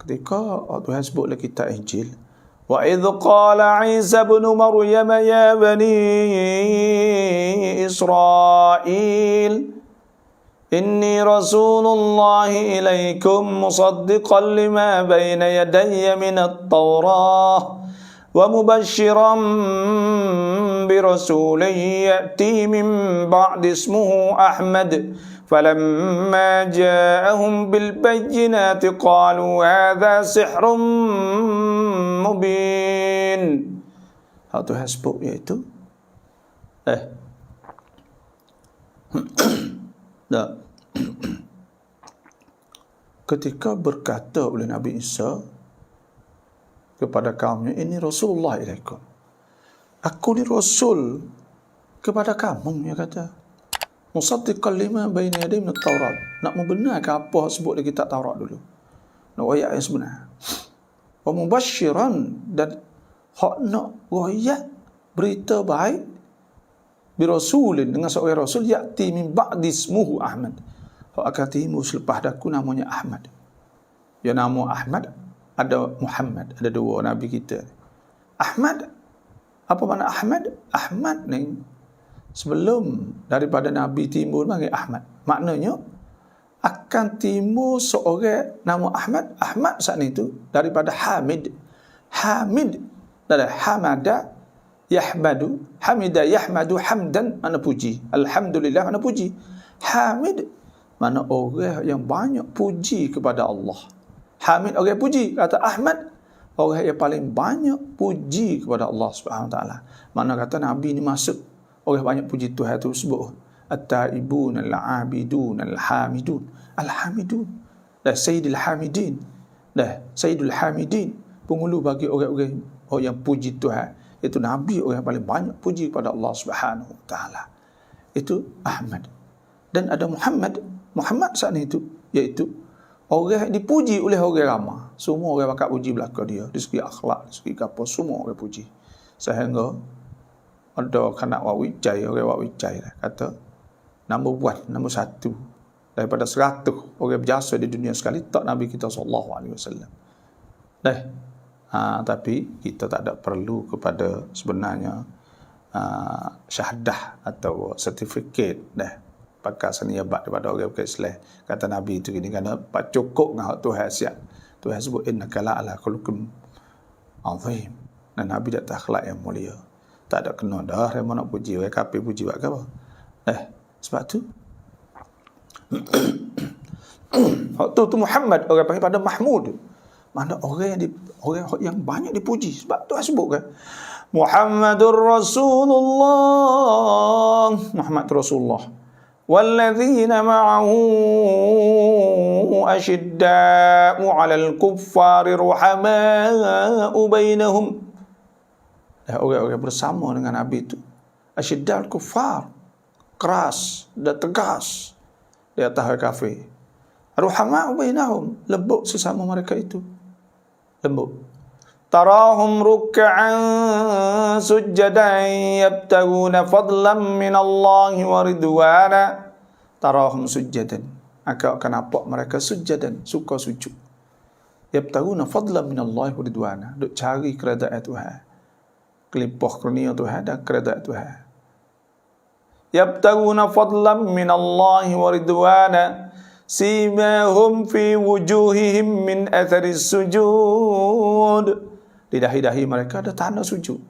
ketika Tuhan sebut dalam kitab Injil, wa idh qala Isa ibn Maryam ya bani Israel inni rasulullah ilaikum musaddiqan lima bayna yadayya min at-taurah wa mubashiran bi rasulin ya'ti min ba'di ismuhu Ahmad falamma ja'ahum bil bayyinati qalu hadha sihrun mubin. Hal Tuhan sebut iaitu ketika berkata oleh Nabi Isa kepada kaumnya, ini Rasulullah ilaikum, aku ni Rasul kepada kamu, dia kata musaddiqan lima baina yaday min at-Taurat, nak membenarkan apa sebut dalam kitab Taurat dulu, nak ayat yang sebenar, wa mubashiran, dan hak nak ayat berita baik bi rasulin, dengan seorang rasul ya'ti min ba'di ismuhu Ahmad, hak akan timbul selepas daku namanya Ahmad. Ya, nama Ahmad ada Muhammad, ada dua nabi kita. Ahmad, apa makna Ahmad? Ahmad ni sebelum daripada nabi timbul panggil Ahmad. Maknanya akan timbul seorang nama Ahmad. Ahmad saat itu daripada Hamid. Hamid dari Hamada Yahmadu, Hamida Yahmadu hamdan, mana puji. Alhamdulillah, mana puji. Hamid mana orang yang banyak puji kepada Allah. Hamid orang puji. Kata Ahmad orang yang paling banyak puji kepada Allah Subhanahu Wa Taala. Mana kata Nabi ni masuk orang banyak puji Tuhan tu sebut at-taibun al-abidun al-hamidun. Al-hamidun dah Sayyidul Hamidin, dah Sayyidul Hamidin, penghulu bagi orang-orang yang puji Tuhan. Itu Nabi orang yang paling banyak puji kepada Allah Subhanahu Wa Taala. Itu Ahmad. Dan ada Muhammad. Muhammad saat itu iaitu orang yang dipuji oleh orang ramai. Semua orang bakat puji belakang dia, dari segi akhlak, dari segi apa, semua orang puji. Sehingga ada kanak Wawijay, orang Wawijay kata nombor 1, nombor 1 daripada 100 orang berjasa di dunia sekali tak Nabi kita SAW. Tapi kita tak ada perlu kepada sebenarnya syahadah atau sertifikat pakai seniabat daripada orang Islam. Kata Nabi itu gini, kerana cukup dengan Tuhan siap. Tuhan sebut innaka la'ala khuluqin azim. Dan Nabi dak akhlak yang mulia. Tak ada kena dah yang nak puji orang kafir puji buat apa. Sebab tu waktu tu Muhammad orang panggil pada Mahmud. Mana orang yang banyak dipuji. Sebab tu sebut kan Muhammadur Rasulullah, Muhammad Rasulullah, walladzina ma'ahu asyidda'u 'alal kuffari ruhama'u bainahum. Orang-orang bersama dengan Nabi itu asyidda'ul kuffar, keras dan tegas di atas orang kafir. Ruhama'u bainahum, lembut sesama mereka itu, lembut. Tarahum ruk'an sujjadan yabtaguna fadlan minallahi wa ridwana. Tarahum sujjadan, akan nampak mereka sujjadan, suka sujud. Yabtaguna fadlan minallahi wa ridwana, duk cari keredaan Tuhan, kelimpah kurnia Tuhan dan keredaan Tuhan. Yabtaguna fadlan minallahi wa ridwana simahum fi wujuhihim min athari sujud. Di dahi-dahi mereka ada tanda sujud.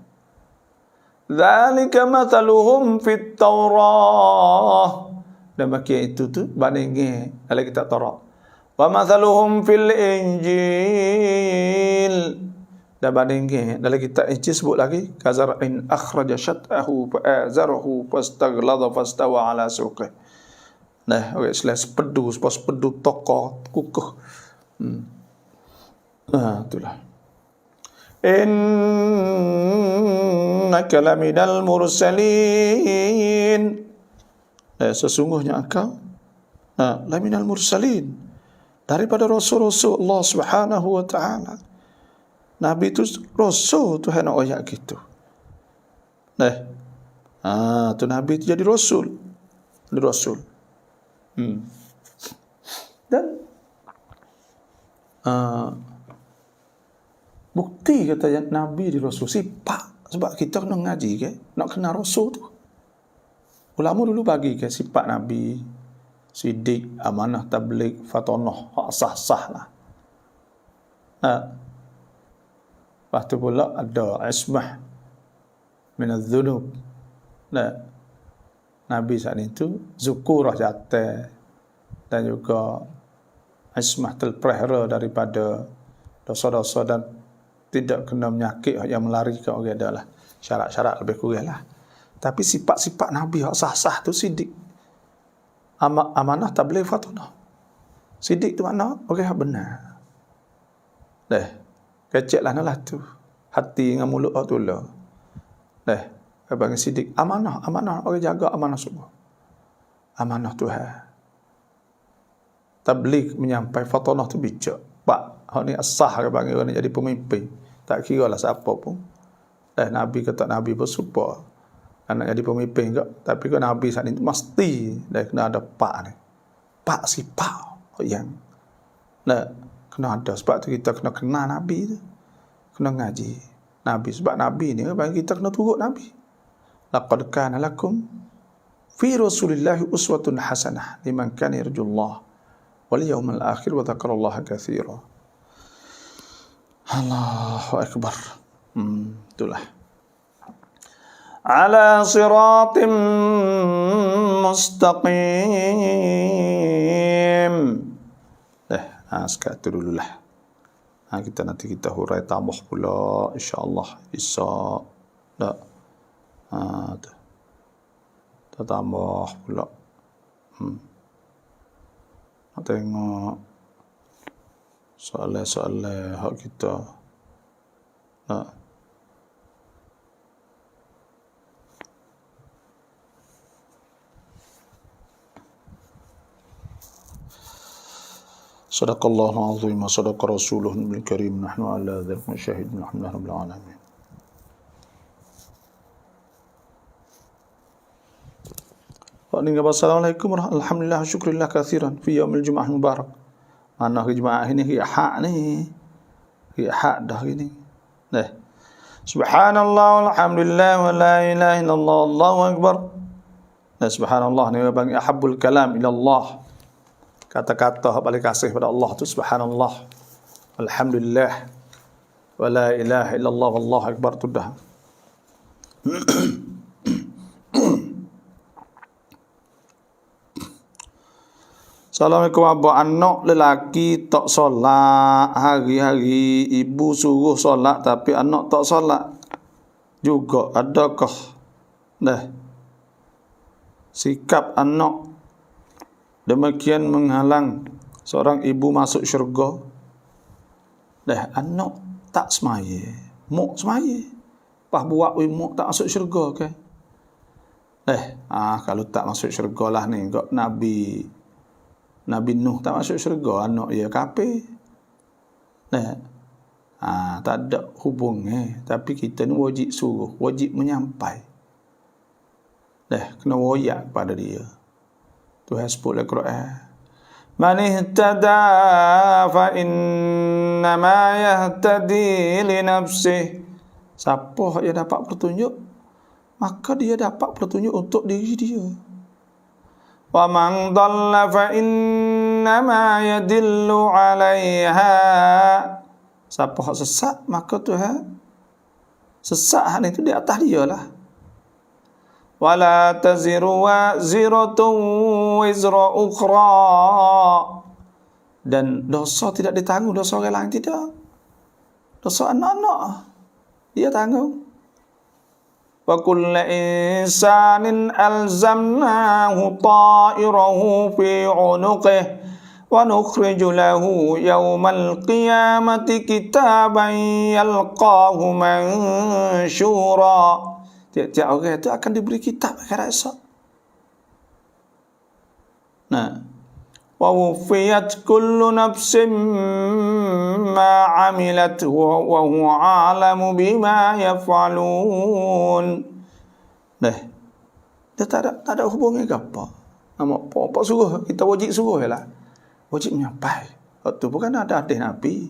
Dzalika mathaluhum fit Taurah. Dan bagian itu tu bandingnya dalam kitab Taurat. Wa mathaluhum fil Injil. Dan bandingnya dalam kitab Injil sebut lagi kazar'in akhraja syat'ahu fa'azarahu fastaghlada fastawa ala suqih. Orang Islam sepedu tokor kukuh. Itulah. Innaka laminal mursalin. Sesungguhnya engkau laminal mursalin, daripada rasul-rasul Allah Subhanahu Wa Taala. Nabi itu rasul Tuhan nak ayat gitu. Tu Nabi itu jadi rasul. Dan Bukti kata Nabi di Rasul sifat. Sebab kita kena ngaji ke, nak kenal Rasul tu. Ulama dulu bagi ke sifat Nabi, sidik, amanah, tabligh, fatonah, hak sah-sah lah. Lepas tu pula ada ismah minadz-dzunub. Nabi saat itu zukurah jatah dan juga ismah terpelihara daripada dosa-dosa dan tidak kena menyakit yang melarikan orang adalah syarat-syarat lebih kurang lah. Tapi sifat-sifat Nabi yang sah-sah tu sidik, amanah, tabligh, fatonah. Sidik tu makna orang yang benar. Kecek lah nalah tu. Hati dengan mulut tu lah. Bagi sidik. Amanah. Orang jaga amanah semua. Amanah Tuhan. Tabligh menyampai, fatonah tu bijak. Pak, hak ni asah ke bagi orang ni jadi pemimpin. Tak kira lah siapa pun. Nabi kata Nabi bersumpah nak jadi pemimpin ke. Tapi kalau Nabi saat ni mesti kena ada pak ni. Pak sifat yang kena ada. Sebab tu kita kena kenal Nabi tu. Kena ngaji Nabi. Sebab Nabi ni bagi kita kena turut Nabi. Laqad kana lakum fi Rasulillahi uswatun hasanah liman kana yarjullah wal yawmal akhir wa dzakarallaha katsira. Allahu akbar. Itulah. Ala siratim mustaqim. Sekat tu dululah. Nanti kita hurai tambah pula insya-Allah Isa. Kita tambah pula. Tengok soalan-soalan hak kita. Sadaqallahul azim wa sadaqa rasuluhul karim. Nahnu ala dzalika syahidun. Alhamdulillahirabbil alamin. Assalamualaikum warahmatullahi wabarakatuh. Alhamdulillah syukurillah katsiran fi yaumil jumu'ah mubarak. Mana hari Jumaat ini hak ni. Hak dah ini. Subhanallah walhamdulillah wa la ilaha illallah Allahu akbar. Subhanallah ni bagi ahabbul kalam ila Allah. Kata-kata yang paling kasih pada Allah tu subhanallah. Alhamdulillah wa la ilaha illallah wallahu akbar tu dah. Assalamualaikum. Abang, anak lelaki tak solat hari-hari, ibu suruh solat tapi anak tak solat juga, adakah sikap anak demikian menghalang seorang ibu masuk syurga? Anak tak semaya, muk semaya, pas buat muk tak masuk syurga ke? Kalau tak masuk syurga lah ni, kok Nabi Nuh tak masuk syurga, anak dia kafir. Tak ada hubungnya. Tapi kita ni wajib suruh, wajib menyampai. Kena wayak pada dia. Tuhan sebut dalam Quran, man ihtada fa innama yahtadi li nafsih. Siapa yang dapat petunjuk, maka dia dapat petunjuk untuk diri dia. Wa man dhalla fa innama yadillu 'alaiha. Siapa hak sesat, maka Tuhan sesat hal itu di atas dia lah. Wala taziru waziratun wizra ukhra. Dan dosa tidak ditanggung dosa orang lain, tidak. Dosa anak-anak dia tanggung. Wa kullu insanin alzamnahu ta'irahu fi 'unuqihi wa nukhriju lahu yawmal qiyamati kitaban yalqahu mansyura. Tiap-tiap orang itu akan diberi kitab akhirat esok. Wa wufiyat kullu nafsin ma 'amilat wa huwa 'alamu bima yaf'alun. Dia tak ada hubungan ke apa? Apa suruh, kita wajib suruh lah. Wajib menyampai. Waktu bukan ada hadis Nabi.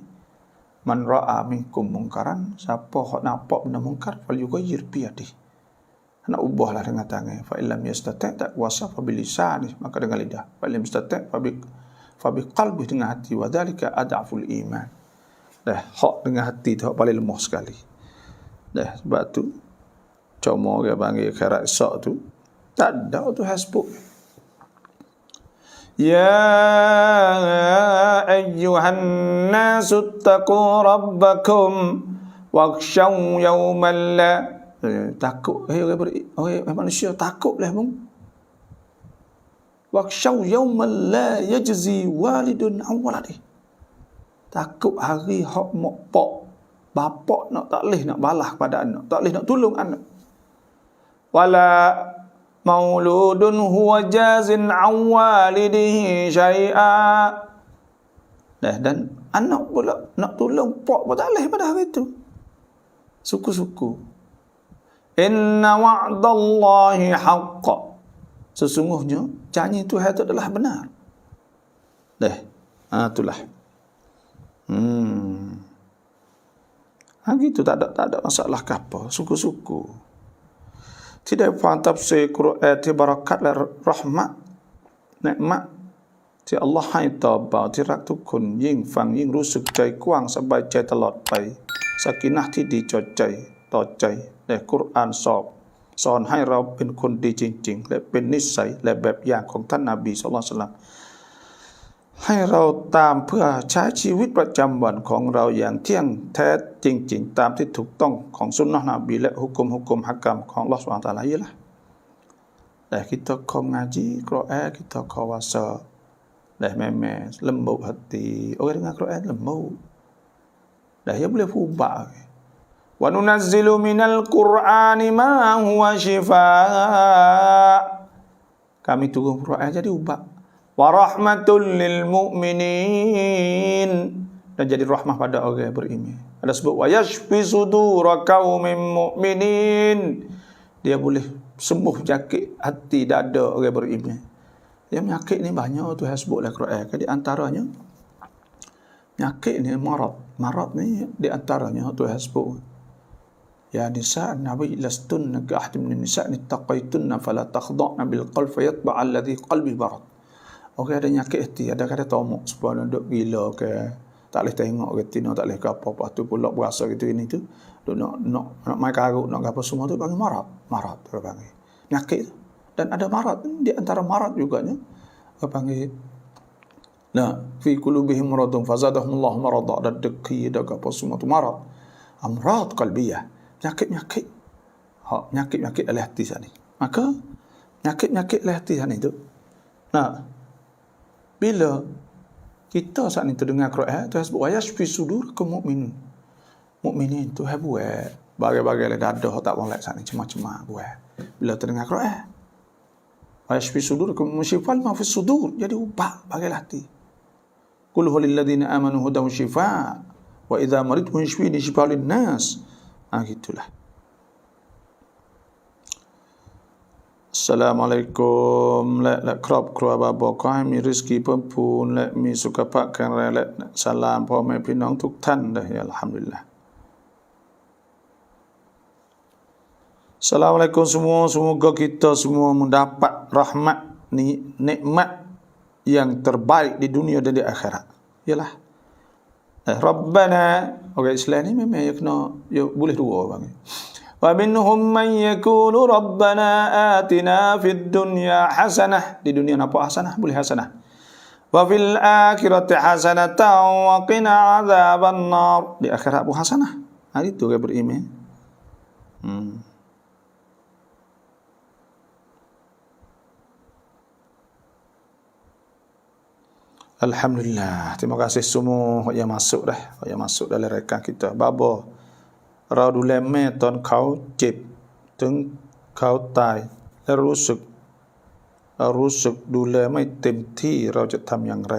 Man ra'a minkum munkaran, siapa hok nampak benda mungkar, falyughayyir bi yadihi. Nak ubahlah dengan tangan. Fa illam yastati' tak kuasa fa bilisani, maka dengan lidah. Fa illam yastati' fa bi qalbi, dengan hati. Wa dzalika ad'aful iman. Dah, hak dengan hati tu hak paling lemah sekali. Dah, sebab tu cuma dia panggil khairat sak tu tak ada tu hasbuk. Ya ayyuhan nasu taqu rabbakum wakhshaw yawman la, takut orang manusia takutlah bang. Wakhshaw yawman la yajzi walidun an waladihi, takut hari hak mak bapak nak tak leh nak balas pada anak, tak leh nak tolong anak. Wala mauludun huwa jazin an walidihi syai'a. Dan anak pula nak tolong pak pun tak leh pada hari itu. Suku-suku. Inna wa'dallahi haqqa, sesungguhnya janji Tuhan itu adalah benar. Itulah. Gitu tak ada masalah ke apa, suku-suku. Tidak faham tafsir Quran ti barakat la rahmat nikmat ti Allahให้ต่อบ่าวที่รักทุกคนยิ่งฟังยิ่งรู้สึกใจกว้างสบายใจตลอดไปสักกินะห์ที่ดีจดใจต่อใจและกุรอานสอนให้เราเป็นคนดีจริงๆและเป็นนิสัยและแบบอย่างของท่านนบีศ็อลลัลลอฮุอะลัยฮิวะซัลลัมให้เราตามเพื่อใช้ชีวิตประจำวันของเราอย่างเที่ยงแท้จริงๆตามที่ถูกต้องของสุนนะห์นบีและhukum-hukum hakam ของอัลเลาะห์ซุบฮานะฮูวะตะอาลาialah kita kau ngaji Quran, kita kau wasa memang lembut hati orang dengar Quran lembut dia boleh ubah. Wa nunazzilu minal Qur'ani ma huwa shifaa, kami turun Quran jadi ubah. Wa rahmatul lil mu'minin, dan jadi rahmah pada orang yang beriman. Ada sebut wa yashfi sudura qaumin mu'minin, dia boleh sembuh penyakit hati dada orang beriman. Yang penyakit ni banyak tu sebutlah Quran. Di antaranya penyakit ni marad ni di antaranya tu sebut ya nisa nabi lastunna ka ahad min nisa ittaqaitunna fala takhda'na bil qalbi fayatba'a alladhi qalbi barad. Orang ada penyakit hati, ada kata tomok sebab duk gila ke, tak boleh tengok retina, tak boleh ke apa-apa tu pula berasa gitu ini tu. Duk nak mai karut, nak apa semua tu panggil marad tu panggil. Penyakit tu. Dan ada marad di antara marad juganya panggil fi qulubihim maradun fazadahumullahu marada, dan deki ada apa semua tu marad. Amrad qalbiyah, penyakit dalam hati sana. Maka penyakit dalam hati sana itu. Bila kita saat ini terdengar Quran, Tuhan sebut wayashfi sudurkum mukminin, Tuhan buat bagai-bagai dada tak boleh saat ini cuma-cuma buat. Bila terdengar Quran, wayashfi sudurkum musyifal ma fi sudur, jadi ubah bagai hati. Qul huwal ladzina amanu hudan wa shifaa wa idza maridtu yashfini shifaa lin nas. Gitulah. Assalamualaikum. Lekครอบครัวบาบอกขอให้มีริสกีเพิ่มพูนและมีสุขภาพแข็งแรงและสลามพ่อแม่พี่น้องทุกท่านเด้ออัลฮัมดุลิลละห์ Assalamualaikum semua, semoga kita semua mendapat rahmat nikmat yang terbaik di dunia dan di akhirat. Yalah. Rabbana, orang Islam ni memang boleh dua bang. Wa minhum man yaqulu rabbana atina fid dunya hasanah, di dunia nampak hasanah, boleh hasanah. Wa fil akhirati hasanatan wa qina adzaban nar, di akhirat pun hasanah. Itu orang beriman. Alhamdulillah, terima kasih semua yang masuk dalam rekan kita. Baba เราดูแลแม่ตอนเขาเจ็บถึงเขาตายและรู้สึกดูแลไม่เต็มที่เราจะทำอย่างไร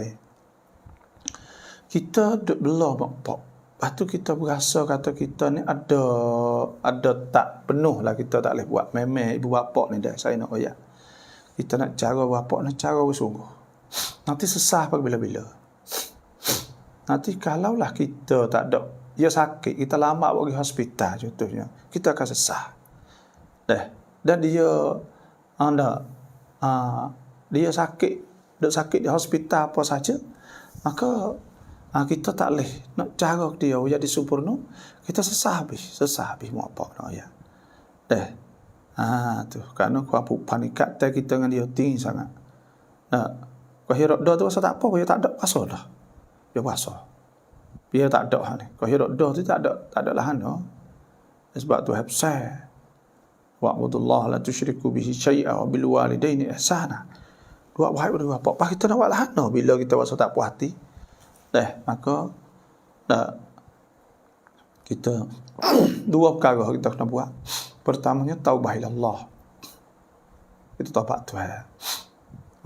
kita duk belah bapak, lepas tu kita berasa kata kita ni ada tak penuh lah, kita tak boleh buat. Memang ibu bapak ni dah saya nak ayat, kita nak cara bapak nak cara bersungguh, nanti sesah bila-bila. Nanti kalaulah kita tak ada, dia sakit, kita lama pergi hospital contohnya, kita akan sesah. Dan dia dia sakit di hospital apa saja, maka kita tak boleh nak cara dia jadi sempurna, kita sesah habis mau apa nak ya. Tu kerana kuapu panikat kita dengan dia tinggi sangat. Kau hirap dah tu rasa tak apa, dia tak ada puasa dah. Dia puasa. Dia tak ada ni. Kau hirap dah tu tak ada lahan dah. Sebab tu habsah. Wa'budullah la tusyriku bihi syai'a wa bil walidaini ihsana. Buat baik pada bapak. Pas kita nak buat lahan dah bila kita rasa tak puas hati. Maka kita dua perkara kita kena buat. Pertamanya taubah ila Allah. Itu taubat Tuhan.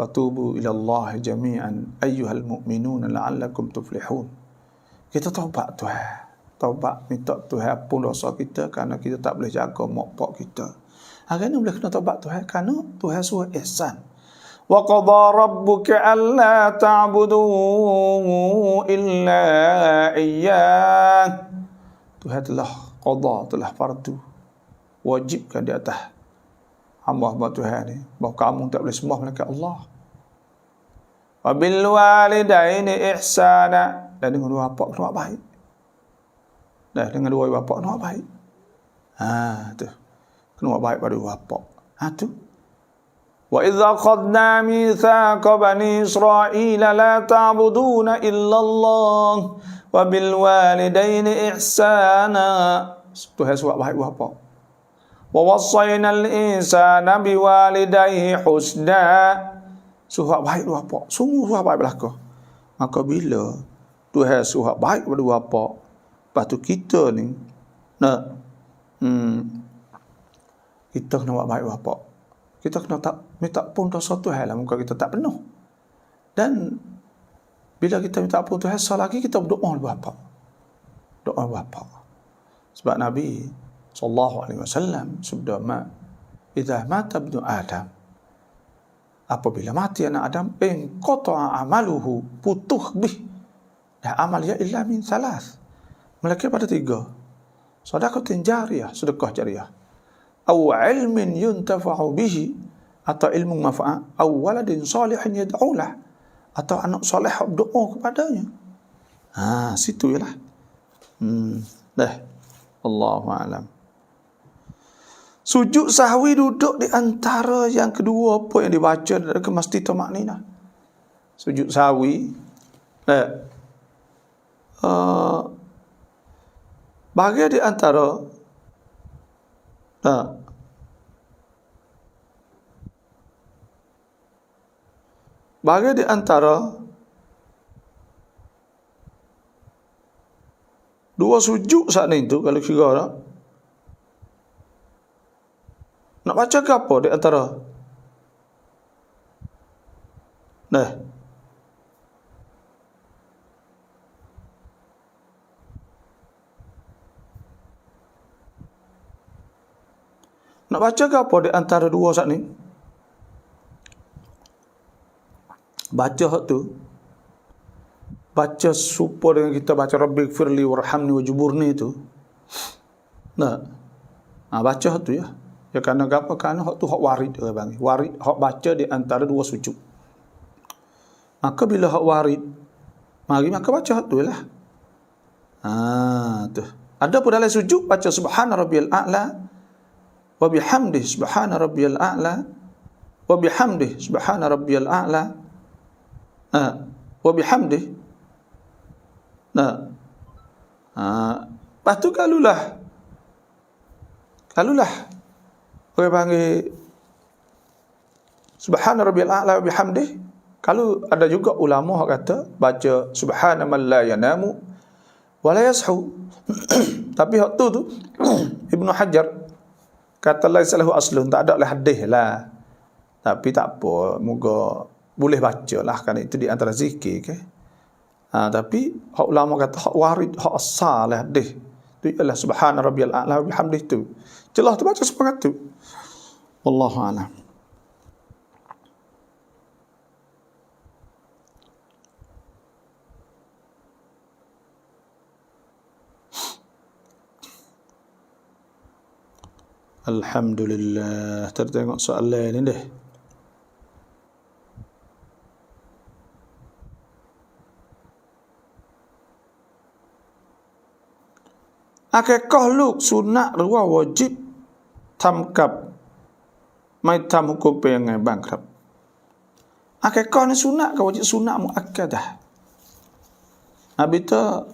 Wa tubu ila Allah jami'an ayyuhal mu'minuna la'allakum tuflihun. Kita taubat Tuhan. Taubat minta Tuhan ampun dosa kita kerana kita tak boleh jaga mak pak kita. Kerana boleh kena taubat Tuhan kerana Tuhan suruh ihsan. Wa qadha rabbuka alla ta'budu illa iyyah. Tuhan telah fardu, wajibkan di atas hamba Tuhan ni bahawa kamu tak boleh sembah melainkan Allah. Wa bil walidaini ihsana, dan dengan dua bapa kena buat baik. Dengan dua bapa kena buat baik. Tu. Kena buat baik pada dua bapa. Tu. Wa idza akhadna mitsaqa bani Israila la ta'buduna illa Allah wa bil walidaini ihsana. Tuhan suruh baik dua bapa. Wa wassayna al-insana biwalidayhi husna. Suruh baik dua bapa. Sungguh suruh baik belaka. Maka bila Tuhan suruh baik pada dua bapa, lepas tu kita ni kita kena buat baik dua bapa. Kita kena tak minta pun dosa Tuhan lah, muka kita tak penuh. Dan bila kita minta pun Tuhan, lagi kita berdoa dua bapa. Doa dua bapa. Sebab Nabi SAW sabda idza mata ibnu Adam, apabila mati anak Adam, qata'a amaluhu, putus bih dah amal ya illa min salas, melainkan pada tiga: sedekah jariyah, sedekah jariyah, aw ilmin yuntafa'u bihi, atau ilmu manfaat, aw waladin salihin yad'u lah, atau anak soleh berdoa kepadanya. Situ ialah. Allahu a'lam. Sujud sahwi duduk di antara yang kedua apa yang dibaca dalam masjid maknina. Sujud sahwi bagi di antara dua sujud saat itu, kalau kira nak baca ke apa di antara? Nak baca ke apa di antara dua saat ni? Baca hak tu. Baca serupa dengan kita baca Rabbighfirli warhamni wajburni tu. Baca hak tu ya. Ya kerana apa? Kerana hak tu hak warid orang panggil. Warid hak baca di antara dua sujud. Maka bila hak warid, maka baca hak tu lah. Tu. Ada pun dalam sujud baca subhana rabbiyal a'la wa bihamdihi subhana rabbiyal a'la wa bihamdihi subhana rabbiyal a'la wa bihamdihi. Lepas tu kalulah orang panggil subhana rabbiyal a'la wa bihamdihi. Kalau ada juga ulama kata baca subhana man la yanamu wa la yashu. Tapi hak tu Ibnu Hajar kata laisa lahu aslun, tak ada hadis lah. Tapi tak apa, moga boleh baca lah, kan itu di antara zikir ke. Tapi hak ulama kata hak warid, hak asal lah hadis. Tu ialah subhana rabbiyal a'la wa bihamdihi tu. Jelas tu baca semangat tu. Wallahu a'lam. Alhamdulillah. Tertengok soalan ni deh. Akikahลูกสุนัขหรือว่าวาญิบทำกับไม่ทำหุกมเป็นยังไงบ้างครับakikah ni sunat ke wajib sunat muakkadah abita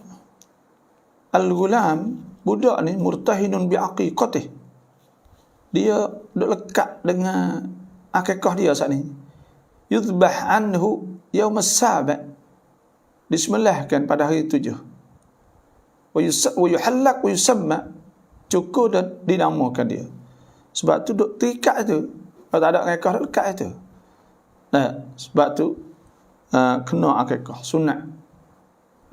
al-ghulam budak ni murtahinun biaqiqatih dia duk lekat dengan akikah dia saat ni yuzbah anhu yaum as-sabi' disembelihkan pada hari 7 wa yuhallaq wa yusamma cukur dan dinamakan dia sebab tu duk terikat tu kalau tak ada akikah duk lekat itu sebab tu kena akikah sunat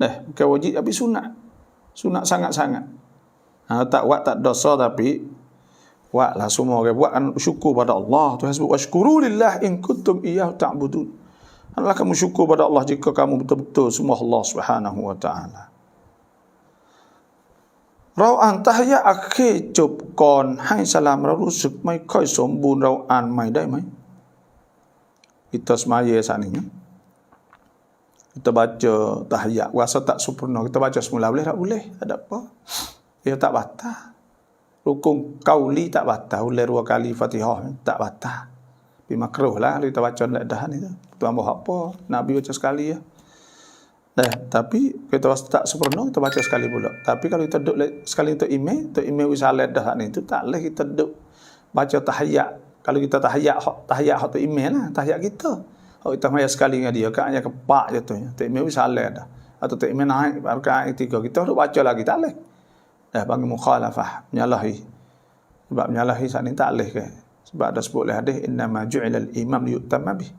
bukan wajib tapi sunat sangat-sangat tak buat tak dosa tapi buatlah semua orang buat kan syukur pada Allah. Tuhan sebut washkuru lillah in kuntum iyyahu ta'budun. Hendaklah kamu syukur pada Allah jika kamu betul-betul semua Allah Subhanahu wa taala. เราอ่านตะฮิยะห์อาคีจบก่อนให้สลามเรารู้สึกไม่ค่อยสมบูรณ์เราอ่านใหม่ได้ไหม Kita semaya saat ni kita baca tahiyat rasa tak sempurna kita baca semula boleh tak boleh tak ada apa dia tak batal rukun qauli tak batal ulang 2 kali Fatihah tak batal tapi makruh lah kita baca dah ni tu tambah apa Nabi baca sekali ya tapi kita tak sempurna kita baca sekali pula tapi kalau kita duduk sekali untuk email wisalat dah ni tu tak boleh kita duduk baca tahiyat kalau kita tahiyat tu email lah tahiyat kita kita maya sekali dengan dia kan hanya kepak je tu tak email wisalat dah atau tak email naik rakaat 3 kita duduk baca lagi tak boleh panggil mukhalafah menyalahi sebab menyalahi saat ni tak boleh ke sebab ada sebut oleh hadis innama ju'ila al-imam liyutamma bih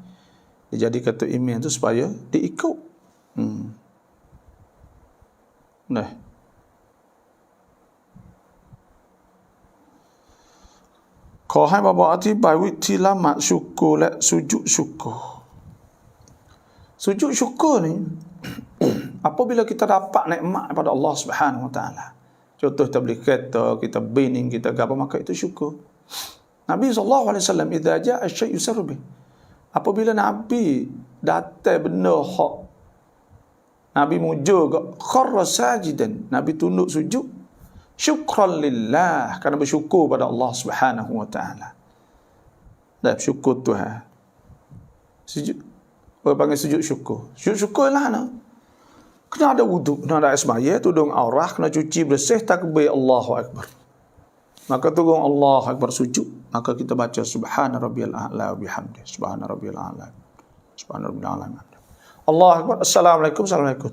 dijadikan tu email tu supaya diikutขอให้บาบาอธิบายวิธีละหมาดชุกรและสุญูดชุกรSujud syukur ni apabila kita dapat nikmat daripada Allah Subhanahu wa taala. Contoh kita beli kereta, kita bining, kita apa maka itu syukur. Nabi sallallahu alaihi wasallam idza jaa asy-syai' yusarru bih. Apabila Nabi datang benda hak Nabi mujur ke kharra sajidan, Nabi tunduk sujud syukran lillah kerana bersyukur pada Allah Subhanahu wa taala. Dan syukur Tuhan. Sujud orang panggil sujud syukur. Sujud syukur lah kena ada wuduk, kena ada ismaya, tudung aurah, kena cuci bersih, takbir Allahu Akbar. Maka turun Allahu Akbar sujud, maka kita baca subhana rabbiyal a'la wa bihamdi, subhana rabbiyal a'la, subhana rabbiyal a'la. Allahu Akbar, assalamualaikum, assalamualaikum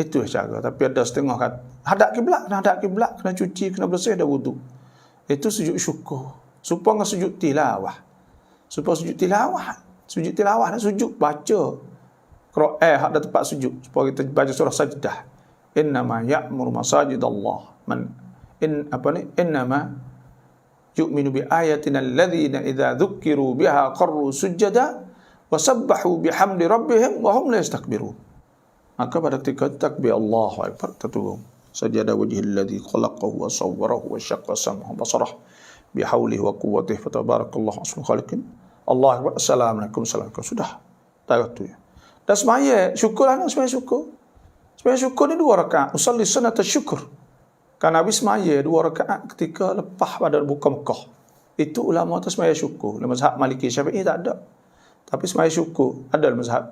itu cara. Tapi ada setengah kata hadap kiblat, kena cuci, kena bersih, ada wuduk. Itu sujud syukur. Supaya sujud tilawah. Sujud tilawah dan sujud baca Quran hak ada tempat sujud supaya kita baca surah sajdah innama ya'muru masajidallah innama yu'minu bi ayatina alladhina idza dzukiru biha qarru sujada wa sabbahu bihamdi rabbihim wa hum la yastakbirun. Maka pada ketika takbir Allahu Akbar terturun sajada wajhil ladzi khalaqahu wa sawwarahu wa syaqqa sam'ahu wa basarahu bihaulihi wa quwwatihi fatabarakallahu ahsanul khaliqin. Allah Akbar, assalamualaikum, assalamualaikum. Sudah. Tak tu ya. Dan semaya, syukur lah semaya syukur. Semaya syukur ni 2 rakaat. Usalli sunat syukur. Kan Nabi semaya 2 rakaat ketika lepas pada buka Mekah. Itu ulama tu semaya syukur. Dalam mazhab Maliki Syafi'i tak ada. Tapi semaya syukur ada dalam mazhab.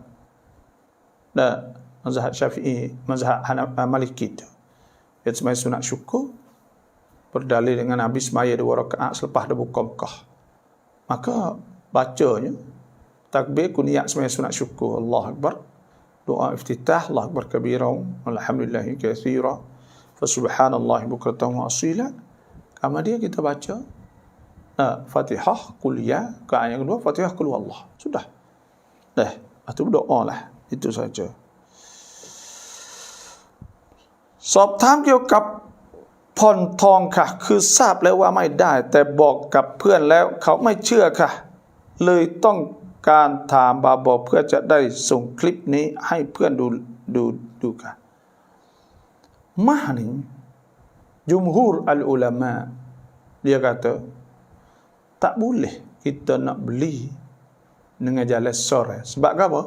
Dan mazhab Syafi'i, mazhab Maliki tu. Itu semaya sunat syukur. Berdalil dengan Nabi semaya 2 rakaat selepas dah buka Mekah. Maka bacanya takbir kuniyat semaya sunat syukur Allah Akbar doa iftitah Allah Akbar kabira walhamdulillahi katsira fa subhanallahi bukratan wa asila kemudian kita baca Fatihah qul ya ayat kedua Fatihah qul wallah sudah itu berdoa lah itu saja สอบถามเกี่ยวกับผ่อนทองค่ะคือทราบแล้วว่าไม่ได้แต่บอกกับเพื่อนแล้วเขาไม่เชื่อค่ะเลยต้องการถามบาบอเพื่อจะได้ส่งคลิปนี้ให้เพื่อนดูค่ะมานี่จุมฮูรอัลอุลามะ Dia kata, tak boleh kita nak beli dengan jalan sore. Sebab apa?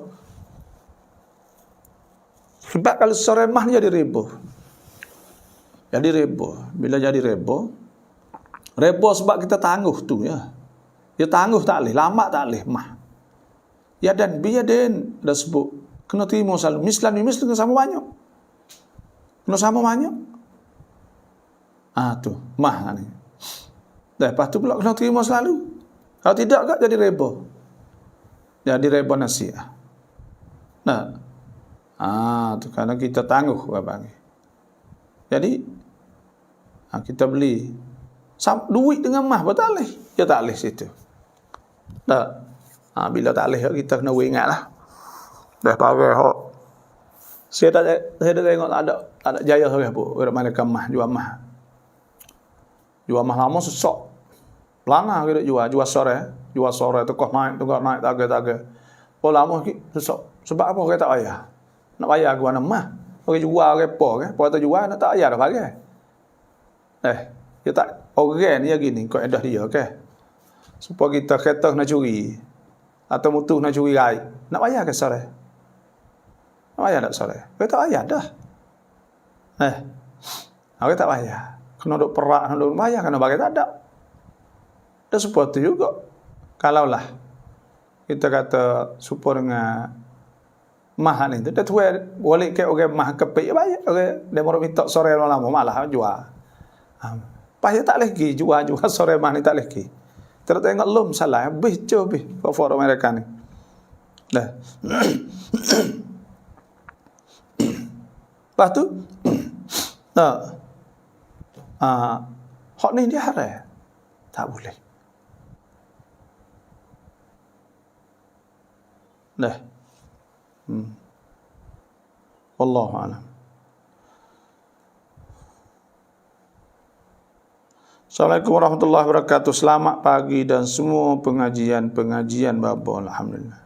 Sebab kalau sore mah jadi riba. Jadi riba. Bila jadi riba sebab kita tangguh tu ya. Dia tangguh tak boleh, lama tak boleh mah. Ya dan biya den dah sebut kena terima selalu. Mislan kena sama banyak. Kena sama banyak. Tu mah ni. Lepas tu pula kena terima selalu. Kalau tidak tak jadi riba. Jadi riba nasiah. Tu kerana kita tangguh apa ni. Jadi kita beli duit dengan mah apa tak boleh. Ya tak boleh situ. Bila tak boleh kita kena ingatlah. Dah pakai hok. Saya tak tengok tak ada jaya sangat pun. Orang mana mah jual mah. Jual mah lama susah. Pelana kita jual sore. Jual sore tukar naik taga. Oh lama susah. Sebab apa kita tak payah? Nak bayar ke mana mah? Orang jual repo kan? Apa tu jual nak tak payah dah pakai. Dia tak orang ni gini kaedah dia okey. Supaya kita kata nak curi atau mutu nak curi rai, nak bayar ke sore? Nak bayar tak sore? Kita tak bayar dah. Kita tak bayar. Kena duk perak, kena duk bayar, kena bagi tak ada. Dan supaya tu juga. Kalaulah kita kata supaya dengan mah ni tu, dah tuai boleh ke orang mah kepik bayar. Orang dia mau minta sore lama malah jual. Payah tak lagi jual sore mah ni tak lagi. Terus tengok lum salah habis habis forum mereka ni. Dah. Lepas tu hak ni dia haram. Tak boleh. Dah. Wallahu a'lam. Assalamualaikum warahmatullahi wabarakatuh. Selamat pagi dan semua pengajian baba. Alhamdulillah.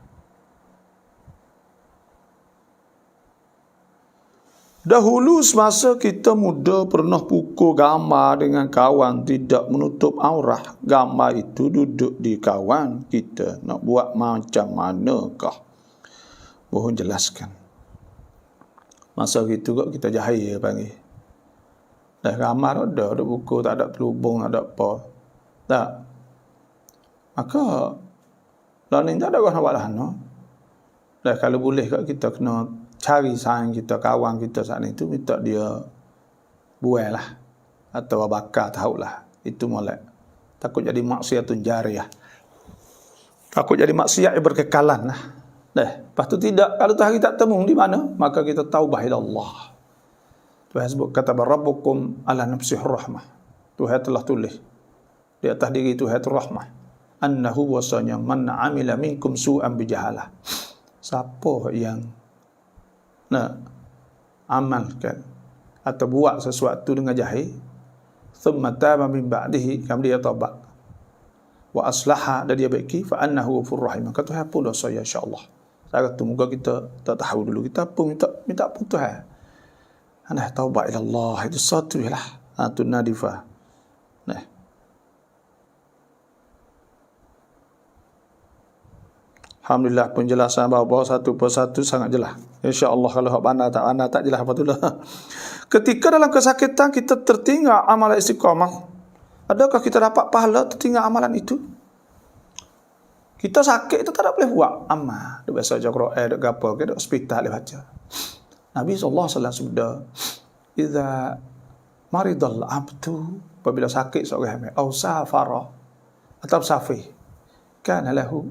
Dahulu semasa kita muda pernah pukul gambar dengan kawan tidak menutup aurah. Gambar itu duduk di kawan kita. Nak buat macam manakah? Mohon jelaskan. Masa itu kok kita jahil panggil. Dah gambar ada buku, tak ada pelubung, tak ada apa. Tak. Maka learning tak ada orang nak buat lah. No? Dah kalau boleh kat kita kena cari sayang kita, kawan kita saat itu, minta dia buai lah. Atau bakar, tahulah. Itu molek. Takut jadi maksiatun jariyah. Takut jadi maksiat yang berkekalan lah. Lepas tu tidak, kalau tu hari tak temu di mana, maka kita taubah ila Allah. Tuhan sebut kata rabbukum ala nafsih rahmah. Tuhan telah tulis di atas diri Tuhan itu rahmah. Annahu wasanya man amila minkum su'an bijahalah. Siapa yang nak amalkan atau buat sesuatu dengan jahil, thumma taba min ba'dihi, kemudian dia taubat wa aslaha, dan dia baiki, fa annahu ghafurur rahim. Maka Tuhan pun dosa ya insya-Allah. Saya kata moga kita tak tahu dulu, kita pun minta pun Tuhan. Anda taubat ila Allah itu satu lah. Tu nadifah. Alhamdulillah penjelasan bapa satu persatu sangat jelas. Insya-Allah kalau hak pandai tak jelas apa tu lah. Ketika dalam kesakitan kita tertinggal amalan istiqamah, adakah kita dapat pahala tertinggal amalan itu? Kita sakit itu tak boleh buat amal. Duk biasa baca Quran, duk gapo ke, duk hospital boleh baca. Nabi sallallahu alaihi wasallam sabda, "Idza maridal abdu," apabila sakit seorang hamba, "au safara," atau safih, kana lahu,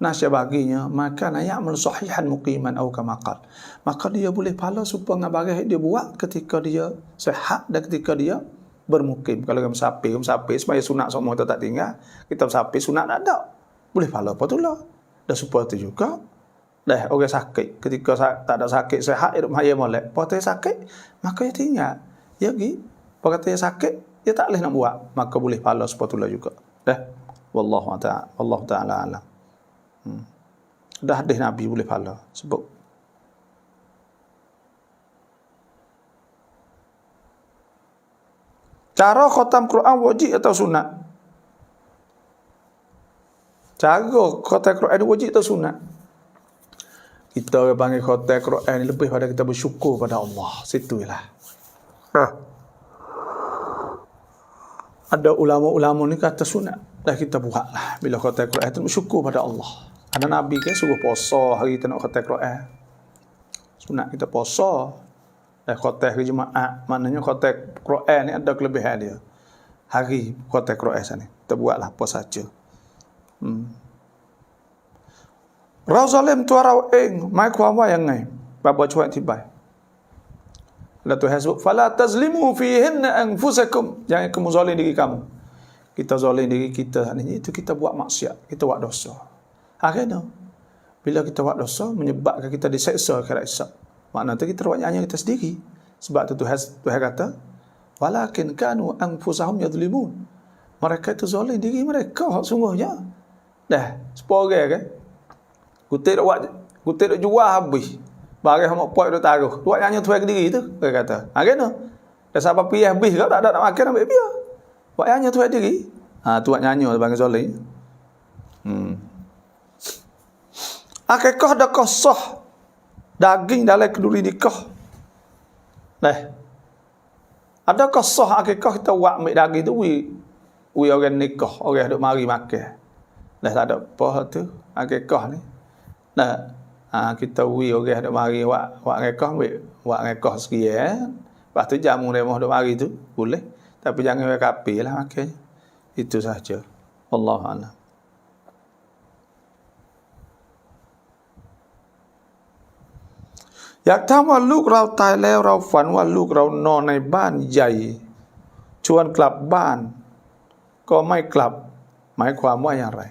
nasya baginya, maka ya'mal sahihan muqiman atau kama qala. Maka dia boleh pahala supaya ngabarih dia buat ketika dia sihat dan ketika dia bermukim. Kalau kita musafir supaya sunat semua kita tak tinggal, kita musafir sunat tak ada. Boleh pahala apa tu lah. Dan supaya tu juga orang sakit, ketika tak ada sakit sihat hidup maya molek, apa tu sakit maka dia tinggal. Ya pergi. Apa kata dia sakit, dia tak boleh nak buat, maka boleh pahala supaya tu lah juga. Wallahu ta'ala alam. Dah hadis Nabi boleh pahala sebut. Cara khatam Quran wajib atau sunat? Cara khatam Quran wajib atau sunat? Kita panggil khatam Quran ni lebih pada kita bersyukur pada Allah. Situlah. Ada ulama-ulama ni kata sunat. Dah kita buatlah. Bila khatam Quran tu bersyukur pada Allah. Ada Nabi kan suruh puasa hari kita nak khatam Quran. Sunat kita puasa. Dan khatam hari Jumaat. Maknanya khatam Quran ni ada kelebihan dia. Hari khatam Quran sana. Kita buatlah apa saja. Rau zalim tu rau eng. Mai kuama yang ngai. Bapa cuak tibai. La tu hasbu fala tazlimu fihinna anfusakum. Jangan kamu zalim diri kamu. Kita zalim diri kita ni itu kita buat maksiat, kita buat dosa. Akhirnya bila kita buat dosa menyebabkan kita diseksa akhirat hisab. Makna tu kita buat hanya kita sendiri. Sebab tu Tuhan kata walakin kanu anfusahum yadhlimun. Mereka itu zalim diri mereka sungguhnya. Dah, sepore kan. Kutik dak jual habis. Barang hang poi dak taruh. Buat hanya Tuhan diri tu, dia kata. Akhirnya dah sampai pi habis kau tak ada nak makan ambil dia. Buat hanya Tuhan diri. Tu buat nyanyi bagi zalim. Akikah dah sah daging dalam keduri nikah. Adakah sah akikah kita buat ambil daging tu we orang nikah, orang duk mari makan. Tak ada apa tu akikah ni. Kita orang duk mari buat nikah ambil buat nikah sekian. Lepas tu jamu remah duk mari tu boleh. Tapi jangan kapi lah makan. Itu saja. Wallahu a'lam.อยากถามว่าลูกเราตายแล้วเราฝันว่าลูกเรานอนในบ้านใหญ่ชวนกลับบ้านก็ไม่กลับหมายความว่าอย่างไร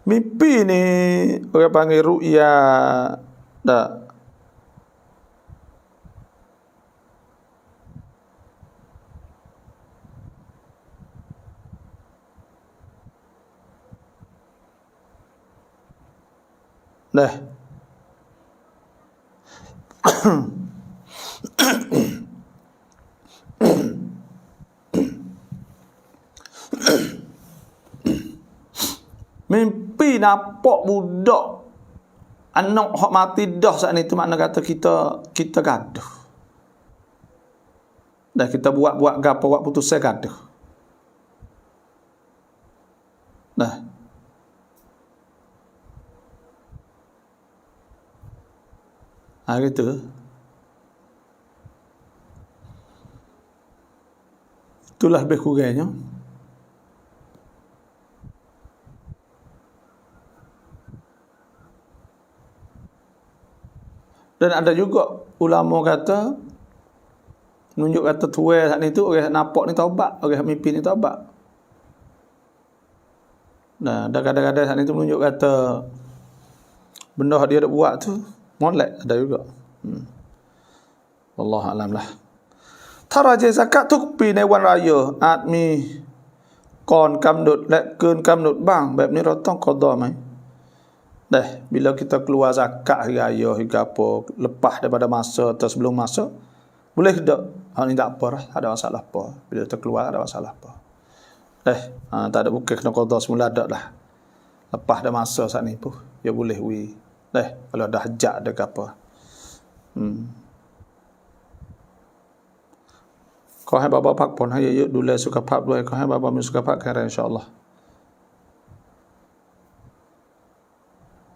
mimpi ni orang panggil ru'ya dah mimpi nampak budak anak hak mati dah saat ni tu makna kata kita gaduh. Dah kita buat gapo buat putusan gaduh. Gitu. Itulah lebih kurangnya. Dan ada juga ulama kata menunjuk kata tuai saat ni tu orang nampak ni taubat, orang mimpi ni taubat. Ada kadang-kadang saat ni tu menunjuk kata benda dia ada buat tu molek ada juga. Wallahu a'lam lah. ถ้าเราจะซักกะทุกปีในวันรายาอาจมีก่อนกำหนดและเกินกำหนดบ้างแบบนี้เราต้องqadaไหม bila kita keluar zakat hari raya hingga apa lepas daripada masa atau sebelum masa boleh tak? Hal ni tak apa lah, tak ada masalah apa. Bila kita keluar tak ada masalah apa. Tak ada bukan kena qada semula dak lah. Lepas dah masa saat ni pun dia boleh kalau ada hajat ada ke apa. Kau hai bapa pak pon hai yuk dulu suka pak dua kau hai bapa mi suka pak kira insyaallah.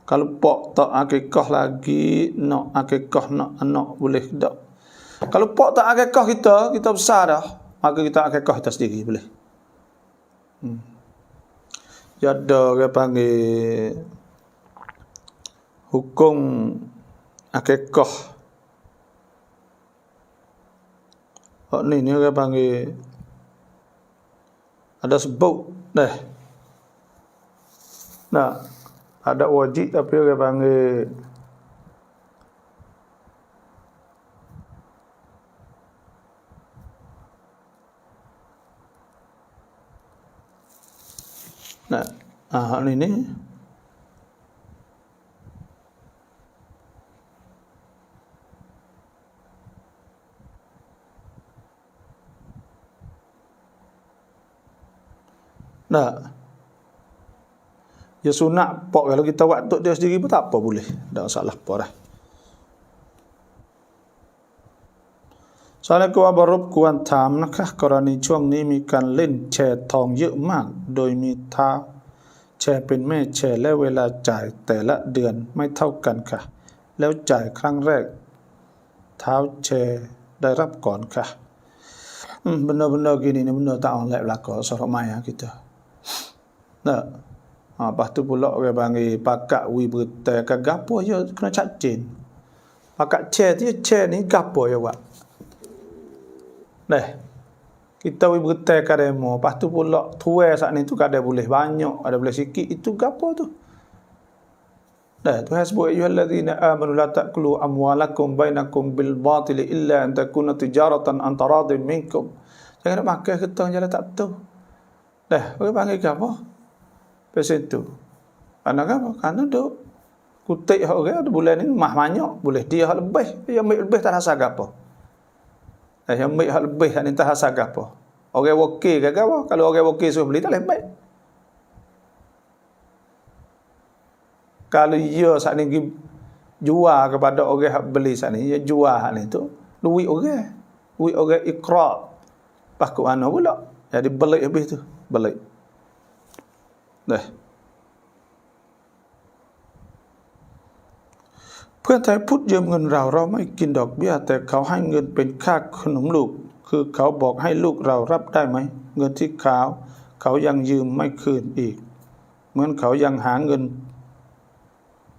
Kalau pak tak akikah lagi nak akikah nak anak boleh tak? Kalau pak tak akikah kita besar dah, maka kita akikah kita sendiri boleh. Ada orang panggil hukum akikah. Ni orang panggil ada sebut ada wajib tapi orang panggil ni Nah, ya sunat pok kalau kita buat untuk dia sendiri pun tak apa boleh. Tak masalah apa dah. Assalamualaikum warahmatullahi wabarakatuh ถามนะคะกรณีช่วงนี้มีการเล่นแชร์ทองเยอะมากโดยมีท้าแชร์เป็นแม่แชร์และเวลาจ่ายแต่ละเดือนไม่เท่ากันค่ะแล้วจ่ายครั้งแรกเท้าแชร์ได้รับก่อนค่ะbenar-benar gini ni benda tak online belaka sorok maya kita tak lepas tu pula orang panggil pakak wi berita ke gapo je kena cacin pakak share tu share ni gapo je buat dah kita wi berita ke demo lepas tu pula tuai saat ni tu kadang boleh banyak ada boleh sikit itu gapo tu dah Tuhan sebut ayyuhallazina amanu la ta'kulu amwalakum bainakum bil batil illa an takuna tijaratan an taradin minkum jangan nak makan kita jalan tak betul dah orang panggil gapo pasal tu kerana apa kerana duk kutik orang ada bulan ni mah banyak boleh dia hak lebih dia ambil lebih tak rasa gapo yang ambil hak lebih tak minta rasa gapo orang wakil ke apa kalau orang wakil suruh beli tak boleh baik kalau dia saat ni jual kepada orang yang beli saat ni dia jual hak ni tu duit orang ikrar paku ana pula jadi balik habis tu balik dah เพื่อนไทยพูดยืมเงินเราไม่กินดอกเบี้ยแต่เขาให้เงินเป็นค่าขนมลูกคือเขาบอกให้ลูกเรารับได้ไหมเงินที่เขายังยืมไม่คืนอีกเหมือนเขายังหาเงิน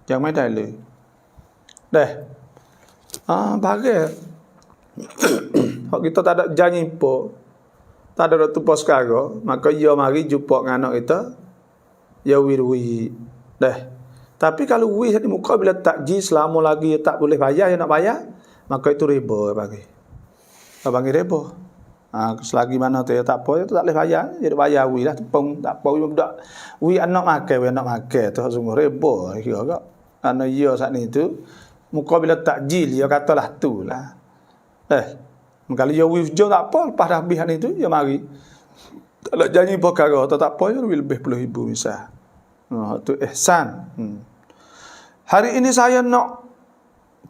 ยังไม่ได้เลยdah bagai kalau kita tak ada janji pun tak ada tu pos karo maka dia mari jumpa dengan anak kita ya wirwi dah tapi kalau wi di muka bila takji selama lagi tak boleh bayar ya nak bayar maka itu riba bagi riba selagi mana tu ya tak apa itu tak boleh bayar dia bayar wi lah tepung tak apa wi anak makan tu sungguh riba kira kak kerana dia saat ni tu muka bila takjil dia katalah tu lah kalau dia withdraw tak apa lepas dah habis ni tu dia mari tak ada janji perkara tak apa dia lebih 10,000 misal tu ihsan hari ini saya nak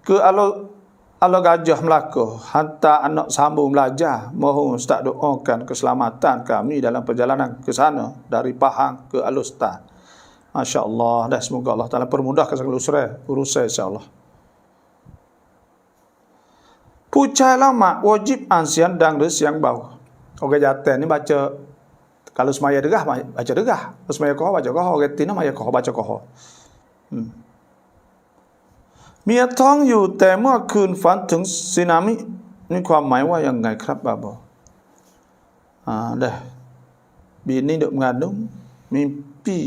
ke Alo Gajah Melaka hantar anak sambung belajar mohon ustaz doakan keselamatan kami dalam perjalanan ke sana dari Pahang ke Alostar masya-Allah dah semoga Allah Taala permudahkan segala urusan insya-Allah ผู้ชายละหมาด wajib อ่านเสียงดังหรือเสียงเบา orang jantan ni baca kalau semaya derah baca derah kalau semaya kohor baca kohor orang tina maya kohor baca kohor เมียท้องอยู่แต่เมื่อคืนฝันถึงสึนามินี่ความหมายว่ายังไงครับบาบdah bini duk mengandung mimpi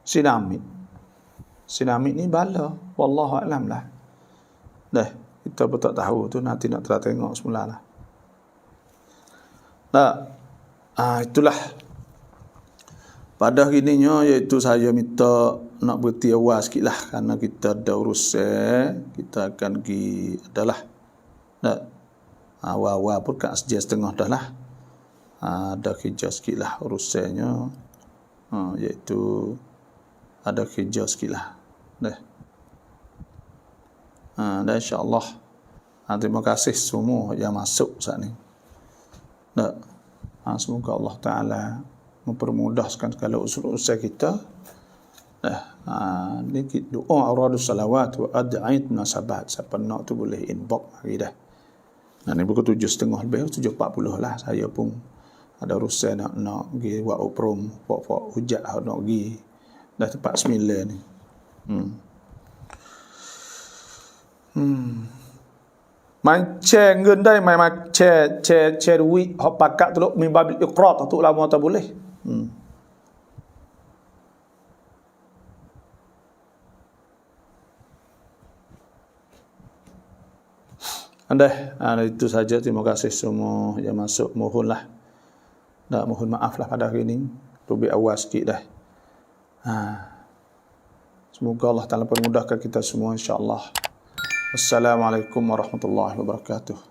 tsunami ni bala wallahu alam lah dah kita pun tak tahu tu nanti nak tengok semula lah itulah pada hari ni iaitu saya minta nak berhenti awal sikit lah kerana kita ada urusan kita akan pergi adalah awal-awal pun kat sejam setengah dah lah ada kerja sikit lah urusannya iaitu ada kerja sikit lah dan insyaAllah terima kasih semua yang masuk saat ni semoga Allah Ta'ala mempermudahkan segala urusan kita ni doa auradus salawat wa ad'ait munasabat siapa nak tu boleh inbox hari dah ni pukul 7.30 lebih 7.40 lah saya pun ada urusan nak pergi buat oprom buat hujat nak pergi dah tempat 9 ni man share เงินได้ไหมมาแชร์duit hok pakat tu min babil iqrar tu lama tak boleh itu saja terima kasih semua yang masuk mohon maaf lah pada hari ini lebih awal sikit dah semoga Allah Ta'ala permudahkan kita semua insya-Allah. Assalamualaikum warahmatullahi wabarakatuh.